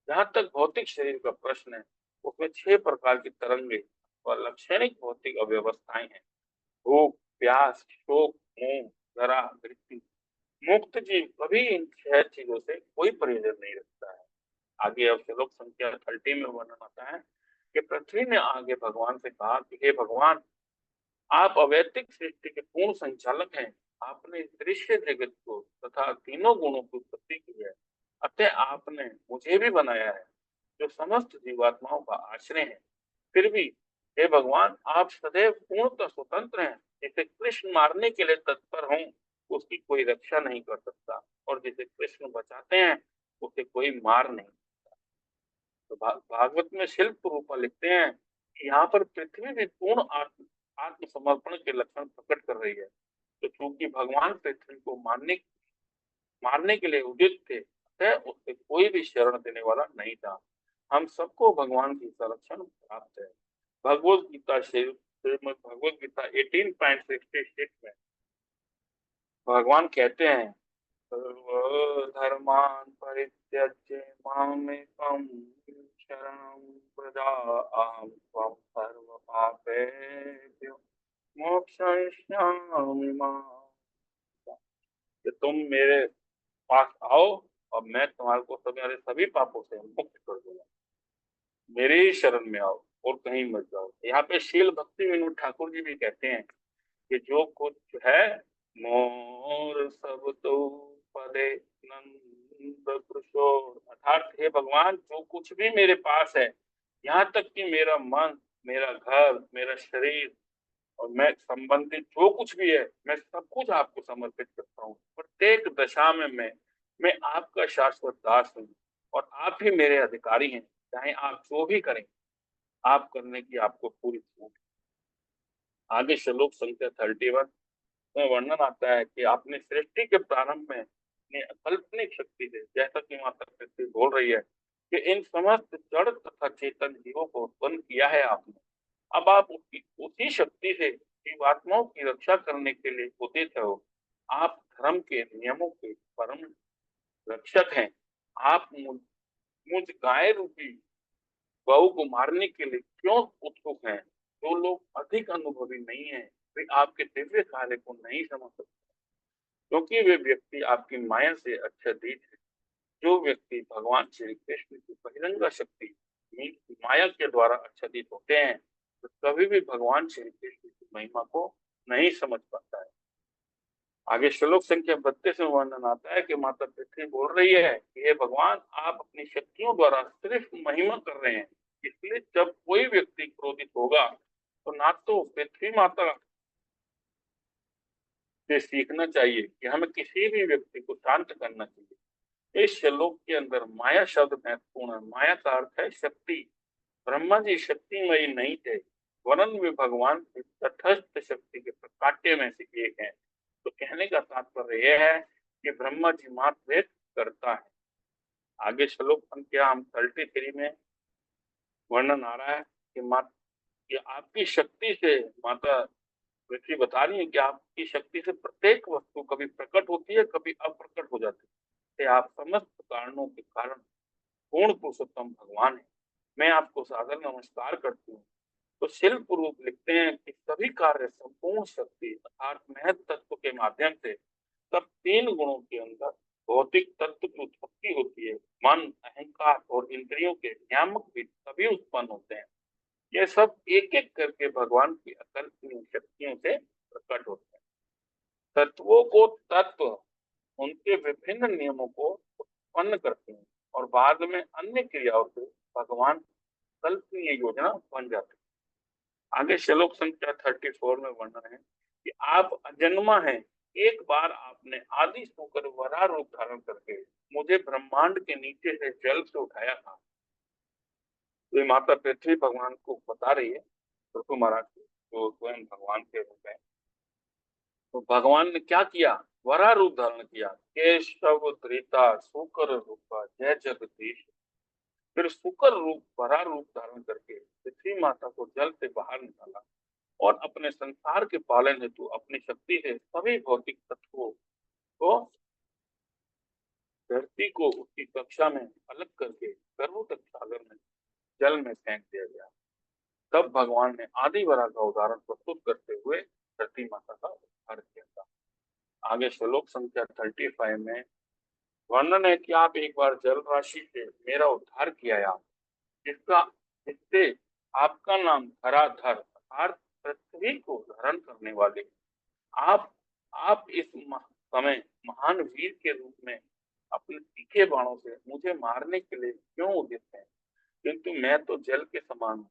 [SPEAKER 2] जहाँ तक भौतिक शरीर का प्रश्न है, उसमें 6 प्रकार की तरंगे और लाक्षणिक भौतिक अव्यवस्थाएं हैं। भूख, प्यास, शोक, मोह, जरा, मृत्यु। मुक्त जीव कभी इन 6 चीजों से कोई प्रयोजन नहीं रखता है। आगे अब श्लोक संख्या 30 में वर्णन आता है कि पृथ्वी ने आगे भगवान से कहा कि हे भगवान, आप अवैतिक सृष्टि के पूर्ण संचालक हैं। आपने इस दृश्य जगत को तथा तीनों गुणों की उत्पत्ति की है, अतः आपने मुझे भी बनाया है जो समस्त जीवात्माओं का आश्रय है। फिर भी हे भगवान, आप सदैव पूर्णतः स्वतंत्र हैं। जिसे कृष्ण मारने के लिए तत्पर हूँ उसकी कोई रक्षा नहीं कर सकता, और जिसे कृष्ण बचाते हैं उसे कोई मार नहीं। तो भागवत में शिल्प रूपा लिखते हैं कि यहाँ पर पृथ्वी भी पूर्ण आत्मसमर्पण के लक्षण प्रकट कर रही है। तो क्योंकि भगवान पृथ्वी को मारने के लिए उदित थे, अतः उससे कोई भी शरण देने वाला नहीं था। हम सबको भगवान की संरक्षण प्राप्त है। भगवत गीता श्रीमद् भगवत गीता 18.66 में भगवान कहते हैं, सर्वधर्मान् परित्यज्य मामेकं शरणं व्रज, अहं त्वं सर्वपापेभ्यो मोक्षयिष्यामि मा। कि तुम मेरे पास आओ और मैं तुम्हारे को तुम्हारे सभी पापों से मुक्त कर दूंगा। मेरे ही शरण में आओ और कहीं मत जाओ। यहाँ पे शील भक्ति विनोद ठाकुर जी भी कहते हैं कि जो कुछ है मोर सब तो पदे नंद किशोर, अर्थात हे भगवान, जो कुछ भी मेरे पास है, यहाँ तक कि मेरा मन, मेरा घर, मेरा शरीर और मैं संबंधित जो कुछ भी है, मैं सब कुछ आपको समर्पित करता हूँ। प्रत्येक दशा में मैं आपका शाश्वत दास हूँ और आप ही मेरे अधिकारी हैं। चाहे आप जो भी करें, आप करने की आपको पूरी छूट। आगे श्लोक संख्या 31 में वर्णन आता है कि आपने सृष्टि के प्रारंभ में अपनी अकल्पनिक शक्ति से, जैसा कि माता पृथ्वी बोल रही है कि इन समस्त जड़ तथा चेतन जीवों को उत्पन्न किया है आपने। अब आप उसी शक्ति से जीवात्माओं की रक्षा करने के लिए उदित हो। आप धर्म के नियमों के परम रक्षक हैं। आप मुझ गाय रूपी गऊ को मारने के लिए क्यों उत्सुक हैं? जो लोग अधिक अनुभवी नहीं है वे आपके दिव्य कार्य को नहीं समझ सकते, क्योंकि वे व्यक्ति आपकी माया से आच्छादित है। जो व्यक्ति भगवान श्री कृष्ण की बहिरंग शक्ति माया के द्वारा आच्छादित होते हैं तो कभी भी भगवान श्री कृष्ण की महिमा को नहीं समझ पाता है। आगे श्लोक संख्या 32 में वर्णन आता है कि माता पृथ्वी बोल रही है कि हे भगवान, आप अपनी शक्तियों द्वारा सिर्फ महिमा कर रहे हैं। इसलिए जब कोई व्यक्ति क्रोधित होगा तो ना तो पृथ्वी माता से सीखना चाहिए कि हमें किसी भी व्यक्ति को शांत करना चाहिए। इस श्लोक के अंदर माया शब्द महत्वपूर्ण है। माया का अर्थ है शक्ति। ब्रह्मा जी शक्तिमयी नहीं थे, वरन वे भगवान की तटस्थ शक्ति के प्रकाट्य में से एक हैं। तो कहने का तात्पर्य यह है कि ब्रह्मा जी मात्र करता है। आगे श्लोक संख्या हम 33 में वर्णन आ रहा है कि कि आपकी शक्ति से माता पृथ्वी बता रही है कि आपकी शक्ति से प्रत्येक वस्तु कभी प्रकट होती है, कभी अप्रकट हो जाती है। आप समस्त कारणों के कारण पूर्ण पुरुषोत्तम भगवान है। मैं आपको सादर नमस्कार करती हूँ। तो शिल्प रूप लिखते हैं कि सभी कार्य संपूर्ण शक्ति अर्थात महत तत्व के माध्यम से सब तीन गुणों के अंदर भौतिक तत्व की उत्पत्ति होती है। मन, अहंकार और इंद्रियों के नियामक भी सभी उत्पन्न होते हैं। ये सब एक एक करके भगवान की अकल्पनीय शक्तियों से प्रकट होते हैं। तत्वों को तत्व उनके विभिन्न नियमों को उत्पन्न करते हैं और बाद में अन्य क्रियाओं से भगवान कल्पनीय योजना बन जाती है। आगे श्लोक संख्या 34 में वर्णन है कि आप अजन्मा हैं। एक बार आपने आदि होकर वराह रूप धारण करके मुझे ब्रह्मांड के नीचे से जल से उठाया था। तो ये माता पृथ्वी भगवान को बता रही है, पृथु महाराज को, जो स्वयं भगवान के रूप है। तो भगवान ने क्या किया? वराह रूप धारण किया। केशव धृता शुकर रूपा जय जगदीश। फिर शुकर रूप वराह रूप धारण करके पृथ्वी माता को जल से बाहर निकाला और अपने संसार के पालन हेतु अपनी शक्ति से सभी भौतिक तत्वों को धरती को उसकी कक्षा में अलग करके गर्भों तक सागर में जल में फेंक दिया गया। तब भगवान ने आदि वराह का उदाहरण प्रस्तुत करते हुए धरती माता का उद्धार किया था। आगे श्लोक संख्या 35 में वर्णन है कि आप एक बार जल राशि से मेरा उद्धार किया, जिससे आपका नाम धराधर अर्थात पृथ्वी को धारण करने वाले। आप इस समय महान वीर के रूप में अपने तीखे बाणों से मुझे मारने के लिए क्यों उदित हैं? किंतु मैं तो जल के समान हूँ,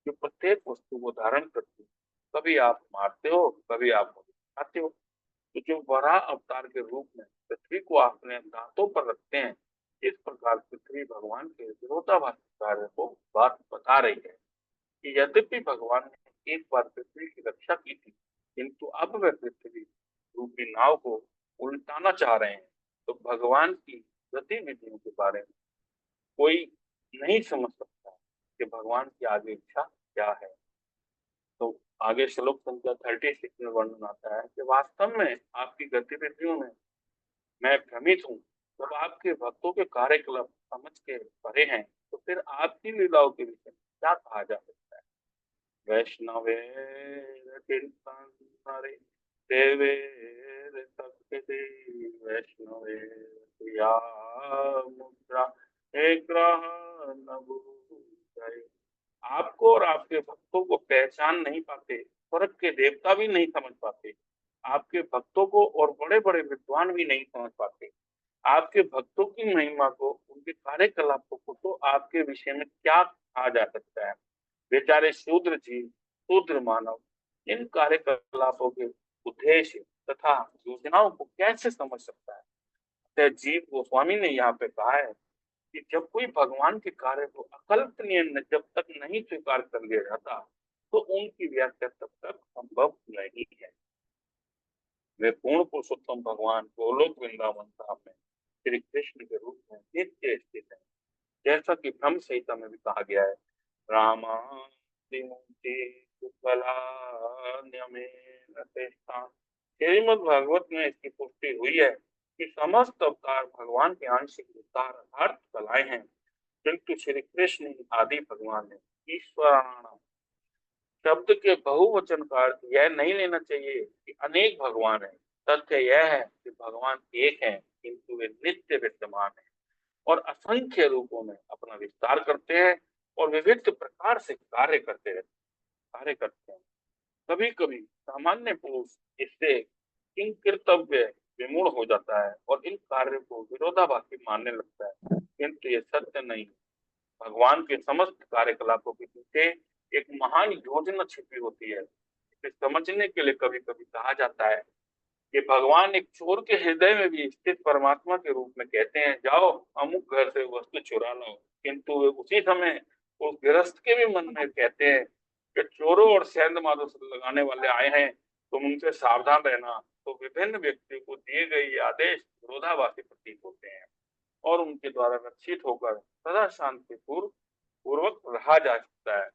[SPEAKER 2] जो प्रत्येक वस्तु को धारण करती हूँ। कभी आप मारते हो, कभी आप मुझे खाते हो। तो जो वराह अवतार के रूप में पृथ्वी को अपने दांतों पर रखते हैं, इस प्रकार पृथ्वी भगवान के विरोधाभासी कार्य को बात बता रही है कि यद्यपि भगवान ने एक बार पृथ्वी की रक्षा की थी, किंतु अब वह पृथ्वी रूपी नाव को उल्टाना चाह रहे हैं। तो भगवान की गतिविधियों के बारे में कोई नहीं समझ सकता कि भगवान की आगे इच्छा क्या है। तो आगे श्लोक संख्या 36 में वर्णन आता है कि वास्तव में आपकी गतिविधियों में मैं भ्रमित हूँ। जब आपके भक्तों के कार्यकलाप समझ के परे हैं, तो फिर आपकी लीलाओं के विषय में क्या कहा जा सकता है? वैष्णवे कीर्तनरे देवे तत्पति वैष्णवे प्रिया मुद्रा एक ग्रह नभूतये। आपको और आपके भक्तों को पहचान नहीं पाते, स्वर्ग के देवता भी नहीं समझ पाते, आपके भक्तों को और बड़े बड़े विद्वान भी नहीं समझ पाते। आपके भक्तों की महिमा को, उनके कार्यकलापों को तो आपके विषय में क्या कहा जा सकता है? बेचारे शूद्र जीव, शूद्र मानव इन कार्यकलापों के उद्देश्य तथा योजनाओं को कैसे समझ सकता है? जीव गोस्वामी ने यहाँ पे कहा है कि जब कोई भगवान के कार्य को अकल्पनीय जब तक नहीं स्वीकार कर लिया जाता, तो उनकी व्याख्या तब तक संभव नहीं है। वे पूर्ण पुरुषोत्तम भगवान गोलोक वृंदावन धाम में श्री कृष्ण के रूप में नित्य स्थित है, जैसा कि ब्रह्म संहिता में भी कहा गया है। श्रीमद् भागवत में इसकी पुष्टि हुई है कि समस्त अवतार भगवान के आंशिक विस्तार अर्थ कलाएं हैं, किंतु श्री कृष्ण ही आदि भगवान है। ईश्वराणाम शब्द के बहुवचन का अर्थ यह नहीं लेना चाहिए कि अनेक भगवान है। तथ्य यह है कि भगवान एक है, किंतु वे नित्य विद्यमान है और असंख्य रूपों में अपना विस्तार करते हैं और विविध प्रकार से कार्य करते हैं। कभी कभी सामान्य पुरुष इससे किंकर्तव्य विमूढ़ हो जाता है और इन कार्यों को विरोधाभासी मानने लगता है, किंतु ये सत्य नहीं। भगवान के समस्त कार्यकलापों के पीछे एक महान योजना छिपी होती है। इसे समझने के लिए कभी कभी कहा जाता है कि भगवान एक चोर के हृदय में भी स्थित परमात्मा के रूप में कहते हैं, जाओ अमुक घर से वस्तु चुरा लो, किंतु वे उसी समय उस गृहस्थ के भी मन में कहते हैं कि चोरों और सेंध माधव लगाने वाले आए हैं, तुम उनसे सावधान रहना। तो विभिन्न व्यक्तियों को दिए गए ये आदेश विरोधाभासी प्रतीत होते हैं और उनके द्वारा रक्षित होकर सदा शांतिपूर्व पूर्वक रहा जा सकता है।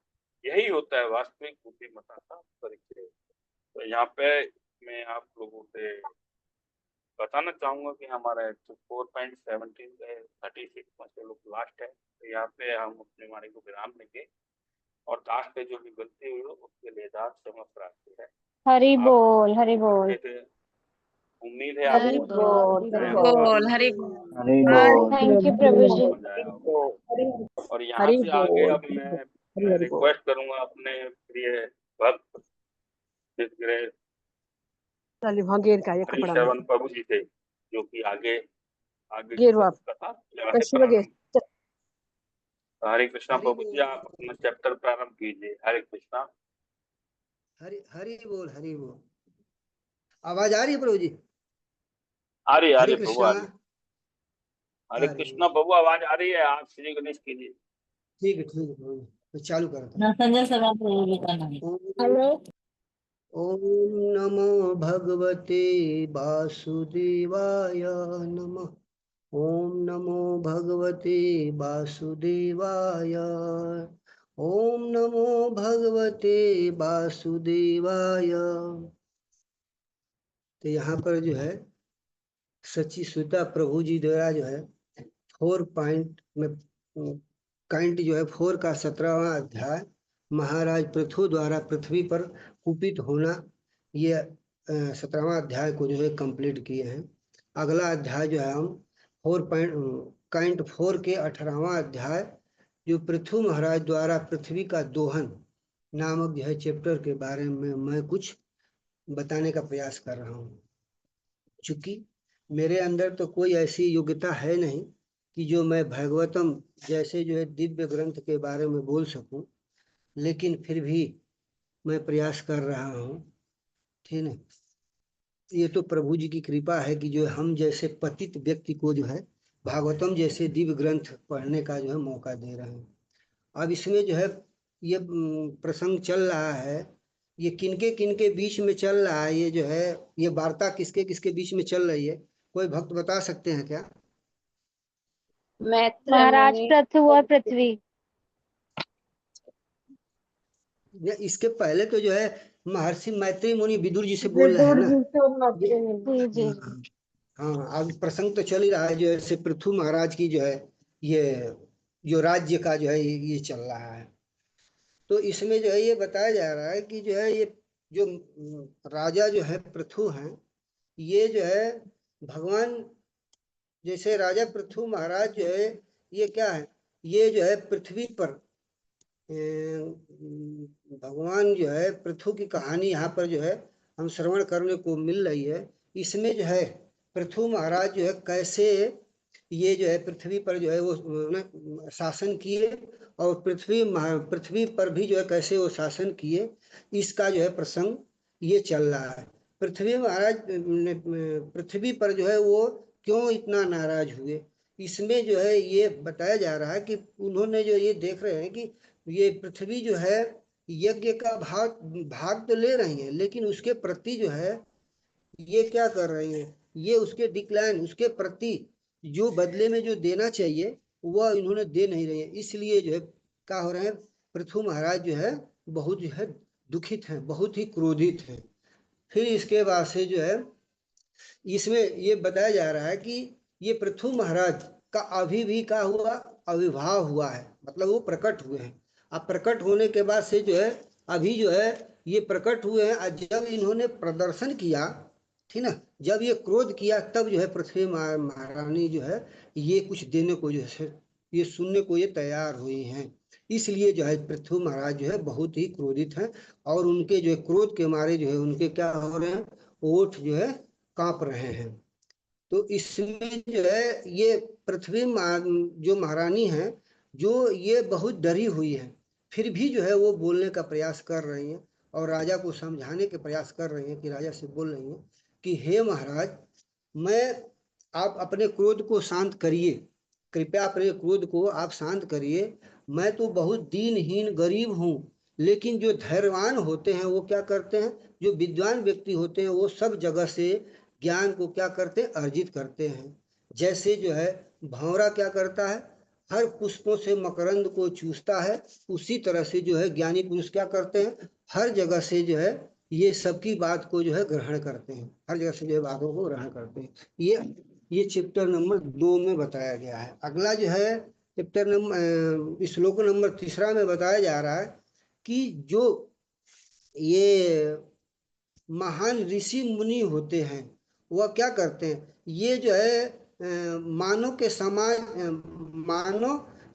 [SPEAKER 2] यही होता है वास्तविक बुद्धिमत्ता का परिचय। तो यहाँ पे मैं आप लोगों से बताना चाहूंगा कि हमारा 4.17 है, 36 में से लोग लास्ट है। तो यहाँ पे हम अपने वाणी को विराम देंगे और लास्ट पे जो भी गलती हुई हो उसके लिए दाद क्षमा प्रार्थी है।
[SPEAKER 1] हरि
[SPEAKER 2] आप
[SPEAKER 1] बोल, हरि बोल,
[SPEAKER 2] अच्छे थे, उम्मीद है
[SPEAKER 6] हरि
[SPEAKER 2] आपको
[SPEAKER 1] बोल,
[SPEAKER 2] मजा
[SPEAKER 1] हरि
[SPEAKER 2] आया
[SPEAKER 1] बोल।
[SPEAKER 2] होगा।
[SPEAKER 6] बोल, हरि
[SPEAKER 7] हरि बोल।
[SPEAKER 1] थैंक यू प्रभु जी।
[SPEAKER 2] मजा आया होगा। और यहाँ
[SPEAKER 4] हरि
[SPEAKER 2] से आगे
[SPEAKER 4] बोल,
[SPEAKER 2] अब मैं रिक्वेस्ट करूंगा अपने प्रिय भक्त निष्ग्रह
[SPEAKER 8] चाली वहाँ गेर का एक कपड़ा में
[SPEAKER 2] हरिशरण प्रभु जी थे, जो कि आगे आगे की
[SPEAKER 8] गेरुआ
[SPEAKER 2] कथा यहाँ से
[SPEAKER 8] कशी वगैरह
[SPEAKER 2] प्रारंभ। हरे कृष्णा
[SPEAKER 7] हरि
[SPEAKER 2] प्रभु जी,
[SPEAKER 7] बोल।
[SPEAKER 2] आप अपना चैप्टर प्रारंभ कीजिए। हरे कृष्णा।
[SPEAKER 7] हरि हरि बोल, हरि बोल। आवाज आ रही है प्रभु जी?
[SPEAKER 2] आ
[SPEAKER 7] हरे
[SPEAKER 2] रही प्रभु,
[SPEAKER 7] कृष्णा।
[SPEAKER 2] आ रही। हरे
[SPEAKER 7] हरे
[SPEAKER 2] कृष्णा प्रभु, आवाज आ रही है। आप श्री गणेश कीजिए।
[SPEAKER 7] ठीक है प्रभु जी, मैं चालू करता
[SPEAKER 4] ना संजय सभा प्रभु जी का नाम।
[SPEAKER 7] हूँ।
[SPEAKER 1] हेलो।
[SPEAKER 7] ओम नमो भगवते वासुदेवाय नमः। ओम नमो भगवते वासुदेवाय। ओम नमो भगवते वासुदेवाय। तो यहाँ पर जो है सच्ची सुता प्रभु जी द्वारा जो है 4 पॉइंट में काइंट जो है 4 का 17वां अध्याय महाराज पृथु द्वारा पृथ्वी पर कुपित होना, ये 17वां अध्याय को जो है कंप्लीट किए हैं। अगला अध्याय जो है हम 4 के 18वां अध्याय जो पृथु महाराज द्वारा पृथ्वी का दोहन नामक जो है चैप्टर के बारे में मैं कुछ बताने का प्रयास कर रहा हूँ। चूंकि मेरे अंदर तो कोई ऐसी योग्यता है नहीं कि जो मैं भागवतम जैसे जो है दिव्य ग्रंथ के बारे में बोल सकूं, लेकिन फिर भी मैं प्रयास कर रहा हूं। ठीक है, ये तो प्रभु जी की कृपा है कि जो हम जैसे पतित व्यक्ति को जो है भागवतम जैसे दिव्य ग्रंथ पढ़ने का जो है मौका दे रहे हैं। अब इसमें जो है ये प्रसंग चल रहा है, ये किनके बीच में चल रहा है, ये जो है ये वार्ता किसके किसके बीच में चल रही है, कोई भक्त बता सकते हैं क्या?
[SPEAKER 1] महाराज पृथु और पृथ्वी।
[SPEAKER 7] इसके पहले तो जो है महर्षि मैत्री मुनि विदुर जी से बोल रहे हैं
[SPEAKER 1] विदुर
[SPEAKER 7] ना।
[SPEAKER 1] जी से जी जी।
[SPEAKER 7] हाँ, अब प्रसंग तो चल ही रहा है जो है पृथु महाराज की जो है ये जो राज्य का जो है ये चल रहा है। तो इसमें जो है ये बताया जा रहा है कि जो है ये जो राजा जो है पृथु हैं, ये जो है भगवान जैसे राजा पृथु महाराज जो है ये क्या है, ये जो है पृथ्वी पर भगवान जो है पृथु की कहानी यहाँ पर जो है हम श्रवण करने को मिल रही है। इसमें जो है पृथु महाराज जो है कैसे ये जो है पृथ्वी पर जो है वो शासन किए और पृथ्वी पर भी जो है कैसे वो शासन किए, इसका जो है प्रसंग ये चल रहा है। पृथ्वी महाराज पृथ्वी पर जो है वो क्यों इतना नाराज हुए, इसमें जो है ये बताया जा रहा है कि उन्होंने जो ये देख रहे हैं कि ये पृथ्वी जो है यज्ञ का भाग तो ले रही है, लेकिन उसके प्रति जो है ये क्या कर रही है, ये उसके डिक्लाइन उसके प्रति जो बदले में जो देना चाहिए वह इन्होंने दे नहीं रही है। इसलिए जो है क्या हो रहे हैं, पृथु महाराज जो है बहुत जो है दुखित हैं, बहुत ही क्रोधित हैं। फिर इसके बाद से जो है इसमें ये बताया जा रहा है कि ये पृथु महाराज का अभी भी क्या हुआ, आविर्भाव हुआ है, मतलब वो प्रकट हुए हैं। अब प्रकट होने के बाद से जो है अभी जो है ये प्रकट हुए हैं, जब इन्होंने प्रदर्शन किया, ठीक ना, जब ये क्रोध किया तब जो है पृथ्वी महारानी जो है ये कुछ देने को जो है ये सुनने को ये तैयार हुई हैं। इसलिए जो है पृथ्वी महाराज जो है बहुत ही क्रोधित हैं और उनके जो है क्रोध के मारे जो है उनके क्या हो रहे हैं, ओठ जो है कांप रहे हैं। तो इसमें जो है ये पृथ्वी जो महारानी है जो ये बहुत डरी हुई है, फिर भी जो है वो बोलने का प्रयास कर रही हैं और राजा को समझाने के प्रयास कर रही हैं कि राजा से बोल रही हैं कि हे महाराज, मैं आप अपने क्रोध को शांत करिए, कृपया अपने क्रोध को आप शांत करिए। मैं तो बहुत दीनहीन गरीब हूँ, लेकिन जो धैर्यवान होते हैं वो क्या करते हैं, जो विद्वान व्यक्ति होते हैं वो सब जगह से ज्ञान को क्या करते हैं, अर्जित करते हैं। जैसे जो है भंवरा क्या करता है, हर पुष्पों से मकरंद को चूसता है, उसी तरह से जो है ज्ञानी पुरुष क्या करते हैं, हर जगह से जो है ये सबकी बात को जो है ग्रहण करते हैं, हर जगह से जो है बातों को ग्रहण करते हैं। ये चैप्टर नंबर 2 में बताया गया है। अगला जो है चैप्टर नंबर श्लोक नंबर 3 में बताया जा रहा है कि जो ये महान ऋषि मुनि होते हैं वह क्या करते हैं, ये जो है मानव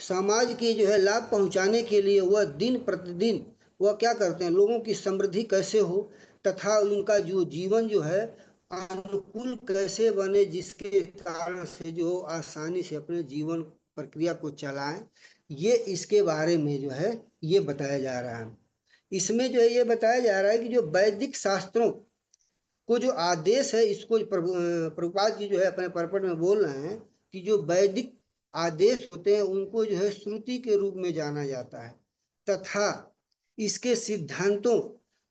[SPEAKER 7] समाज की जो है लाभ पहुंचाने के लिए वह दिन प्रतिदिन वह क्या करते हैं, लोगों की समृद्धि कैसे हो तथा उनका जो जीवन जो है अनुकूल कैसे बने, जिसके कारण से जो आसानी से अपने जीवन प्रक्रिया को चलाएं, ये इसके बारे में जो है ये बताया जा रहा है। इसमें जो है ये बताया जा रहा है कि जो वैदिक शास्त्रों को जो आदेश है, इसको प्रभुपाद जी जो है अपने परपट में बोल रहे हैं कि जो वैदिक आदेश होते हैं उनको जो है श्रुति के रूप में जाना जाता है, तथा इसके सिद्धांतों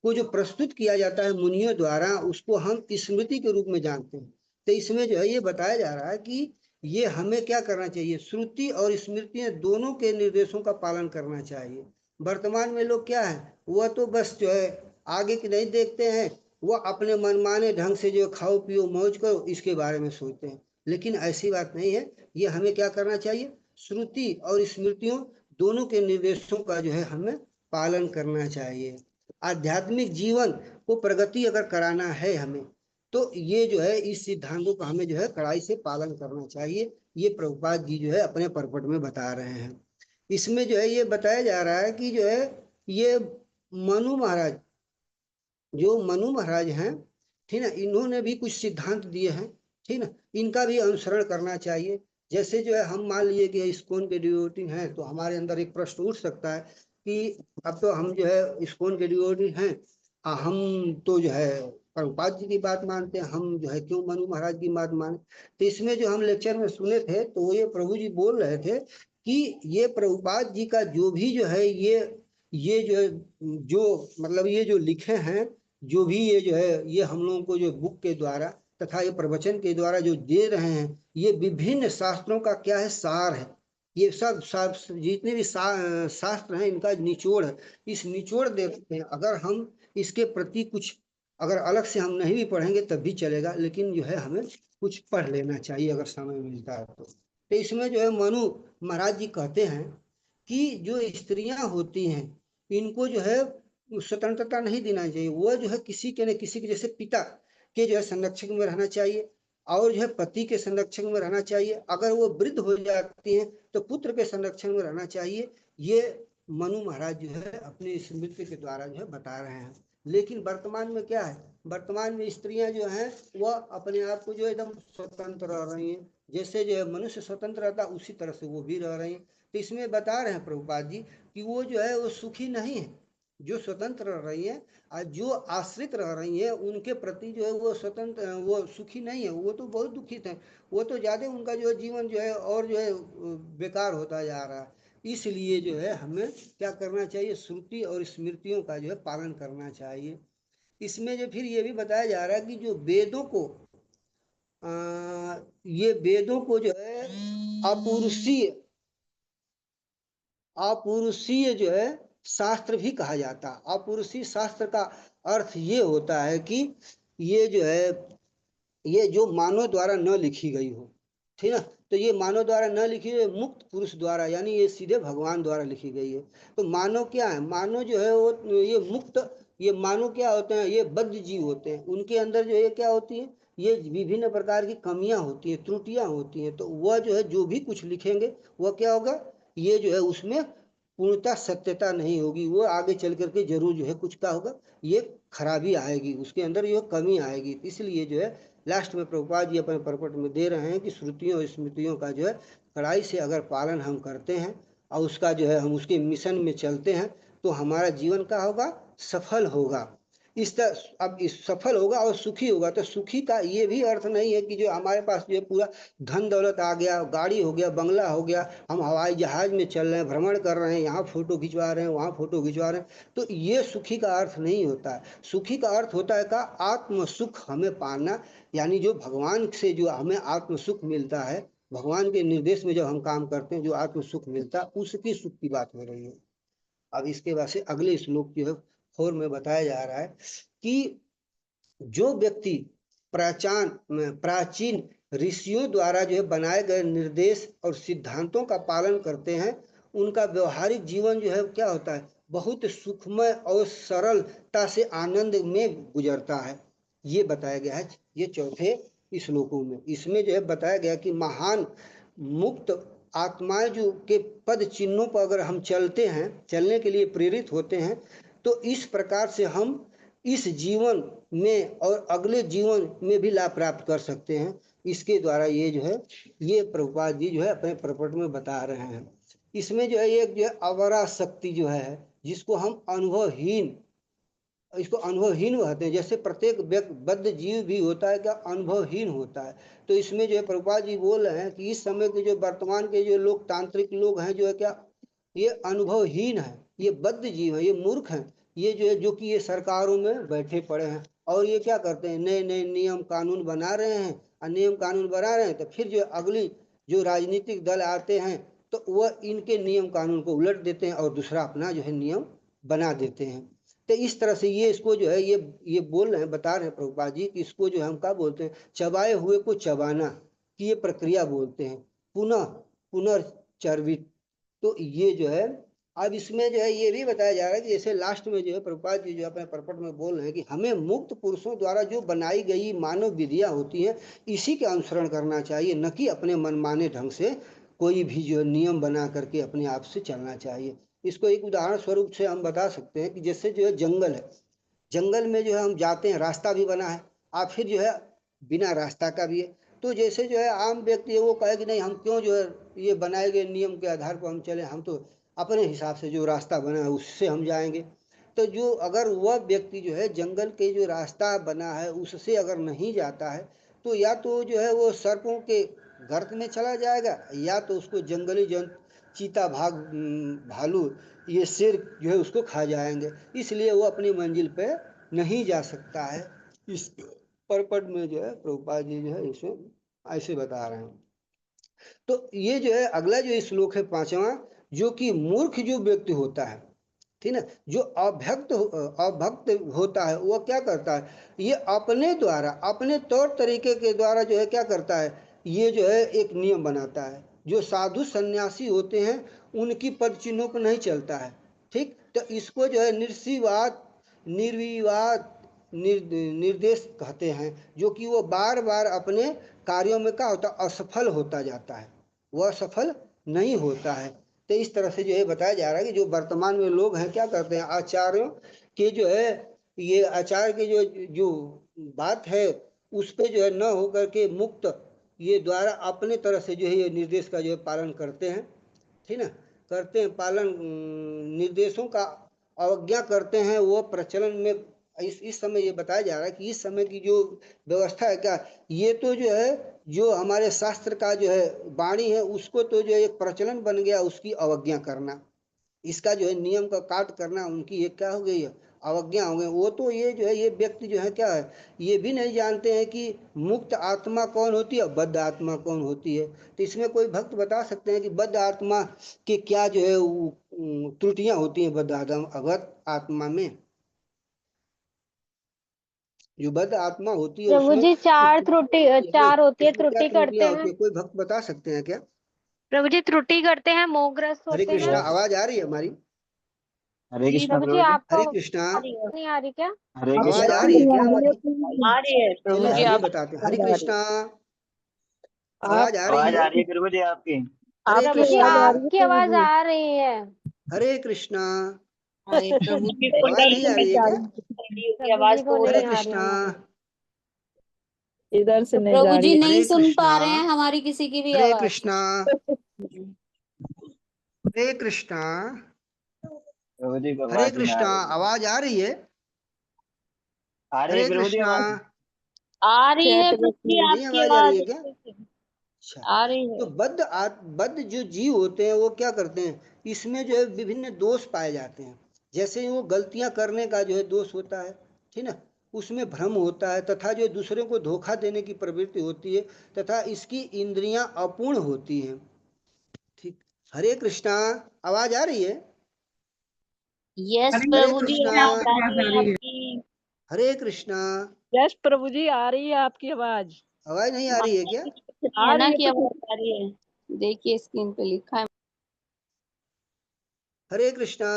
[SPEAKER 7] को जो प्रस्तुत किया जाता है मुनियों द्वारा उसको हम स्मृति के रूप में जानते हैं। तो इसमें जो है ये बताया जा रहा है कि ये हमें क्या करना चाहिए, श्रुति और स्मृतियां दोनों के निर्देशों का पालन करना चाहिए। वर्तमान में लोग क्या है, वह तो बस जो है आगे की नहीं देखते हैं, वह अपने मनमाने ढंग से जो खाओ पियो मौज करो इसके बारे में सोचते हैं, लेकिन ऐसी बात नहीं है। ये हमें क्या करना चाहिए, श्रुति और स्मृतियों दोनों के निर्देशों का जो है हमें पालन करना चाहिए। आध्यात्मिक जीवन को प्रगति अगर कराना है हमें, तो ये जो है इस सिद्धांतों का हमें जो है कड़ाई से पालन करना चाहिए। ये प्रभुपाद जी जो है अपने परपट में बता रहे हैं। इसमें जो है ये बताया जा रहा है कि जो है ये मनु महाराज, जो मनु महाराज हैं, ठीक ना, इन्होंने भी कुछ सिद्धांत दिए हैं, ठीक ना, इनका भी अनुसरण करना चाहिए। जैसे जो है हम मान लीजिए कि इस्कॉन के डिवोटी हैं, तो हमारे अंदर एक प्रश्न उठ सकता है कि अब तो हम जो है इस्कॉन के डिवोटी हैं, हम तो जो है प्रभुपाद जी की बात मानते हैं, हम जो है क्यों मनु महाराज की बात माने। तो इसमें जो हम लेक्चर में सुने थे तो ये प्रभु जी बोल रहे थे कि ये प्रभुपाद जी का जो भी जो है ये जो मतलब ये जो लिखे हैं, जो भी ये जो है ये हम लोगों को जो बुक के द्वारा तथा ये प्रवचन के द्वारा जो दे रहे हैं, ये विभिन्न शास्त्रों का क्या है, सार है। ये सब जितने भी शास्त्र हैं इनका निचोड़ है। इस निचोड़ देखते हैं, अगर हम इसके प्रति कुछ अगर अलग से हम नहीं भी पढ़ेंगे तब भी चलेगा, लेकिन जो है हमें कुछ पढ़ लेना चाहिए अगर समय मिलता है तो इसमें जो है मनु महाराज जी कहते हैं कि जो स्त्रियां होती हैं इनको जो है स्वतंत्रता नहीं देना चाहिए, वह जो है किसी के न किसी के जैसे पिता के जो है संरक्षक में रहना चाहिए और जो है पति के संरक्षण में रहना चाहिए। अगर वो वृद्ध हो जाती हैं तो पुत्र के संरक्षण में रहना चाहिए। ये मनु महाराज जो है अपने स्मृति के द्वारा जो है बता रहे हैं। लेकिन वर्तमान में क्या है, वर्तमान में स्त्रियां जो हैं वह अपने आप को जो एकदम स्वतंत्र रह रही हैं, जैसे जो है मनुष्य स्वतंत्र रहता उसी तरह से वो भी रह रही हैं। तो इसमें बता रहे हैं प्रभुपाद जी कि वो जो है वो सुखी नहीं है, जो स्वतंत्र रह रही है और जो आश्रित रह रही है उनके प्रति जो है वो स्वतंत्र वो सुखी नहीं है, वो तो बहुत दुखित है, वो तो ज़्यादा उनका जो है जीवन जो है और जो है बेकार होता जा रहा है। इसलिए जो है हमें क्या करना चाहिए, श्रुति और स्मृतियों का जो है पालन करना चाहिए। इसमें जो फिर ये भी बताया जा रहा है कि जो वेदों को ये वेदों को जो है अपुरुषीय जो है शास्त्र भी कहा जाता है। अपुरुषीय शास्त्र का अर्थ ये होता है कि ये जो है ये जो मानव द्वारा न लिखी गई हो, ठीक ना, तो ये मानव द्वारा न लिखी है, मुक्त पुरुष द्वारा, यानी ये सीधे भगवान द्वारा लिखी गई है। तो मानव क्या है, मानव जो है वो ये मुक्त, ये मानव क्या होते हैं, ये बद्ध जीव होते हैं। उनके अंदर जो है क्या होती है, ये विभिन्न प्रकार की कमियां होती हैं, त्रुटियां होती हैं। तो वह जो है जो भी कुछ लिखेंगे वह क्या होगा, ये जो है उसमें पूर्णता सत्यता नहीं होगी, वो आगे चल करके जरूर जो है कुछ क्या होगा, ये खराबी आएगी, उसके अंदर ये कमी आएगी। इसलिए जो है लास्ट में प्रभुपाद जी अपने परपट में दे रहे हैं कि श्रुतियों और स्मृतियों का जो है कड़ाई से अगर पालन हम करते हैं और उसका जो है हम उसके मिशन में चलते हैं तो हमारा जीवन का होगा, सफल होगा। इस तरह अब इस सफल होगा और सुखी होगा। तो सुखी का ये भी अर्थ नहीं है कि जो हमारे पास जो है पूरा धन दौलत आ गया, गाड़ी हो गया, बंगला हो गया, हम हवाई जहाज में चल रहे हैं, भ्रमण कर रहे हैं, यहाँ फोटो खिंचवा रहे हैं, वहाँ फोटो खिंचवा रहे हैं, तो ये सुखी का अर्थ नहीं होता है। सुखी का अर्थ होता है का आत्म सुख हमें पाना, यानी जो भगवान से जो हमें आत्म सुख मिलता है भगवान के निर्देश में जब हम काम करते हैं, जो आत्म सुख मिलता है, उसकी सुख की बात हो रही है। अब इसके बाद से अगले श्लोक जो है 4 में बताया जा रहा है कि जो व्यक्ति प्राचीन ऋषियों द्वारा जो है बनाए गए निर्देश और सिद्धांतों का पालन करते हैं, उनका व्यवहारिक जीवन जो है क्या होता है, बहुत सुखमय और सरलता से आनंद में गुजरता है। ये बताया गया है ये चौथे श्लोकों में। इसमें जो है बताया गया कि महान मुक्त आत्माएं जो के पद चिन्हों पर अगर हम चलते हैं, चलने के लिए प्रेरित होते हैं, तो इस प्रकार से हम इस जीवन में और अगले जीवन में भी लाभ प्राप्त कर सकते हैं। इसके द्वारा ये जो है, ये प्रभुपाद जी जो है अपने प्रपट में बता रहे हैं। इसमें जो है एक जो है अवरा शक्ति जो है, जिसको हम अनुभवहीन, इसको अनुभवहीन कहते हैं। जैसे प्रत्येक बद्ध जीव भी होता है क्या, अनुभवहीन होता है। तो इसमें जो है प्रभुपाद जी बोल रहे हैं कि इस समय के जो वर्तमान के जो लोग, तांत्रिक लोग हैं, जो है क्या, ये अनुभवहीन है, ये बद्ध जीव है, ये मूर्ख हैं, ये जो है, जो कि ये सरकारों में बैठे पड़े हैं और ये क्या करते हैं, नए नए नियम कानून बना रहे हैं। और नियम कानून बना रहे हैं तो फिर जो अगली जो राजनीतिक दल आते हैं तो वह इनके नियम कानून को उलट देते हैं और दूसरा अपना जो है नियम बना देते हैं। तो इस तरह से ये इसको जो है ये बोल रहे हैं, बता रहे हैं प्रभुपाद जी कि इसको जो है हम क्या बोलते हैं, चबाए हुए को चबाना की ये प्रक्रिया बोलते हैं, पुनर्चर्वित। तो ये जो है, अब इसमें जो है ये भी बताया जा रहा है कि जैसे लास्ट में जो है प्रभुपाद जी जो अपने प्रपट में बोल रहे हैं कि हमें मुक्त पुरुषों द्वारा जो बनाई गई मानव विधियां होती हैं, इसी के अनुसरण करना चाहिए, न कि अपने मनमाने ढंग से कोई भी जो नियम बना करके अपने आप से चलना चाहिए। इसको एक उदाहरण स्वरूप से हम बता सकते हैं कि जैसे जो है जंगल है, जंगल में जो है हम जाते हैं, रास्ता भी बना है, और फिर जो है बिना रास्ता का भी है। तो जैसे जो है आम व्यक्ति है वो कहे कि नहीं, हम क्यों जो है ये बनाए गए नियम के आधार पर हम चले, हम तो अपने हिसाब से जो रास्ता बना है उससे हम जाएंगे। तो जो अगर वह व्यक्ति जो है जंगल के जो रास्ता बना है उससे अगर नहीं जाता है, तो या तो जो है वो सर्पों के गर्त में चला जाएगा, या तो उसको जंगली जंतु, चीता, भालू, ये शेर जो है उसको खा जाएंगे। इसलिए वो अपनी मंजिल पे नहीं जा सकता है। इस परपट में जो है प्रभुपाद जी जो है इसे ऐसे बता रहे हैं। तो ये जो है अगला जो श्लोक है 5वां, जो कि मूर्ख जो व्यक्ति होता है, ठीक ना, जो अभक्त होता है, वो क्या करता है, ये अपने द्वारा, अपने तौर तरीके के द्वारा जो है क्या करता है, ये जो है एक नियम बनाता है। जो साधु सन्यासी होते हैं उनकी पद चिन्हों पर नहीं चलता है, ठीक। तो इसको जो है निर्विवाद निर्देश कहते हैं, जो कि वो बार बार अपने कार्यों में क्या होता है, असफल होता जाता है, वह सफल नहीं होता है। तो इस तरह से जो है बताया जा रहा है कि जो वर्तमान में लोग हैं क्या करते हैं, आचार्यों के जो है, ये आचार्य की जो बात है उस पे जो है न होकर के मुक्त ये द्वारा अपने तरह से जो है ये निर्देश का जो है पालन करते हैं, ठीक ना, करते हैं पालन, निर्देशों का अवज्ञा करते हैं, वो प्रचलन में इस समय ये बताया जा रहा है कि इस समय की जो व्यवस्था है क्या, ये तो जो है जो हमारे शास्त्र का जो है वाणी है उसको तो जो एक प्रचलन बन गया, उसकी अवज्ञा करना, इसका जो है नियम का काट करना, उनकी एक क्या हो गई है, अवज्ञा हो गई। वो तो ये जो है ये व्यक्ति जो है क्या है, ये भी नहीं जानते हैं कि मुक्त आत्मा कौन होती है, बद्ध आत्मा कौन होती है। तो इसमें कोई भक्त बता सकते हैं कि बद्ध आत्मा के क्या जो है त्रुटियां होती हैं, बद्ध आत्मा में जो बद्ध आत्मा होती है
[SPEAKER 1] प्रभु
[SPEAKER 7] उसमें
[SPEAKER 1] जी चार होती है,
[SPEAKER 7] उसमें क्या
[SPEAKER 1] त्रुटि करते
[SPEAKER 7] त्रुटियां होती
[SPEAKER 1] हैं।
[SPEAKER 7] है, कोई भक्त बता सकते हैं क्या?
[SPEAKER 1] प्रभु जी त्रुटि करते हैं, मोहग्रस्त
[SPEAKER 7] हरे
[SPEAKER 1] होते
[SPEAKER 7] कृष्णा,
[SPEAKER 1] हैं।
[SPEAKER 7] आवाज आ रही है हमारी?
[SPEAKER 9] हरे
[SPEAKER 1] जी
[SPEAKER 9] कृष्णा
[SPEAKER 1] प्रभु जी,
[SPEAKER 9] प्रभु जी।
[SPEAKER 1] आपको
[SPEAKER 7] हरे कृष्णा,
[SPEAKER 1] नहीं आ रही क्या?
[SPEAKER 9] हरे
[SPEAKER 7] आवाज
[SPEAKER 9] कृष्णा।
[SPEAKER 7] आ रही है क्या हमारी?
[SPEAKER 4] आ रही है प्रभु
[SPEAKER 7] चलिए
[SPEAKER 4] जी,
[SPEAKER 7] हम ये
[SPEAKER 4] आप
[SPEAKER 7] बताते हैं। हरे कृष्णा, आवाज आ रही
[SPEAKER 9] आवाज
[SPEAKER 7] है?
[SPEAKER 9] आ रही है प्रभु जी आपकी?
[SPEAKER 7] हरे
[SPEAKER 1] प्रभु जी
[SPEAKER 7] कृष्णा,
[SPEAKER 1] आपकी आवाज आ रही है।
[SPEAKER 7] हरे कृष्णा,
[SPEAKER 4] आए प्रभु जी
[SPEAKER 7] आवाज नहीं आ रही है क्या?
[SPEAKER 4] की
[SPEAKER 1] प्रभु
[SPEAKER 4] आवाज
[SPEAKER 1] जी को
[SPEAKER 4] तो
[SPEAKER 7] हरे
[SPEAKER 1] नहीं आ रही
[SPEAKER 7] कृष्णा,
[SPEAKER 1] हमारी।
[SPEAKER 8] इधर से
[SPEAKER 6] तो
[SPEAKER 8] नहीं
[SPEAKER 6] प्रभु
[SPEAKER 8] जा
[SPEAKER 6] जी
[SPEAKER 8] रही है।
[SPEAKER 6] नहीं
[SPEAKER 7] हरे
[SPEAKER 6] सुन पा
[SPEAKER 7] कृष्णा,
[SPEAKER 6] रहे हैं हमारी किसी की भी
[SPEAKER 7] हरे
[SPEAKER 6] आवाज।
[SPEAKER 7] कृष्णा, हरे कृष्णा,
[SPEAKER 9] प्रभु जी को
[SPEAKER 7] हरे
[SPEAKER 9] आवाज नहीं आ
[SPEAKER 7] कृष्णा,
[SPEAKER 9] रही है।
[SPEAKER 7] आवाज आ रही है?
[SPEAKER 9] आ रही है
[SPEAKER 7] हरे
[SPEAKER 9] प्रभु जी
[SPEAKER 7] कृष्णा,
[SPEAKER 9] आवाज?
[SPEAKER 4] आ रही है
[SPEAKER 8] चैट
[SPEAKER 4] प्रभु
[SPEAKER 8] बॉक्स
[SPEAKER 4] जी,
[SPEAKER 8] में
[SPEAKER 7] नहीं
[SPEAKER 4] आपकी
[SPEAKER 7] आवाज आ रही
[SPEAKER 4] आवाज
[SPEAKER 7] है क्या? अच्छा,
[SPEAKER 4] आ रही
[SPEAKER 7] तो
[SPEAKER 4] है।
[SPEAKER 7] बद्ध जो जीव होते हैं वो क्या करते हैं, इसमें जो है विभिन्न दोष पाए जाते हैं। जैसे वो गलतियां करने का जो है दोष होता है, ठीक ना, उसमें भ्रम होता है तथा जो दूसरों को धोखा देने की प्रवृत्ति होती है तथा इसकी इंद्रियां अपूर्ण होती हैं। ठीक। हरे कृष्णा। आवाज आ रही है?
[SPEAKER 4] यस
[SPEAKER 7] हरे
[SPEAKER 4] प्रभु जी,
[SPEAKER 7] कृष्णा।
[SPEAKER 4] आवाज आ रही है आपकी।
[SPEAKER 7] हरे कृष्णा।
[SPEAKER 8] यस प्रभु जी, आ रही है आपकी आवाज।
[SPEAKER 7] आवाज नहीं आ रही है क्या?
[SPEAKER 8] आ
[SPEAKER 6] है
[SPEAKER 8] रही
[SPEAKER 6] ना
[SPEAKER 8] है
[SPEAKER 6] कि
[SPEAKER 8] तो
[SPEAKER 6] आवाज आ रही है, देखिए स्क्रीन पे लिखा है।
[SPEAKER 7] हरे कृष्णा।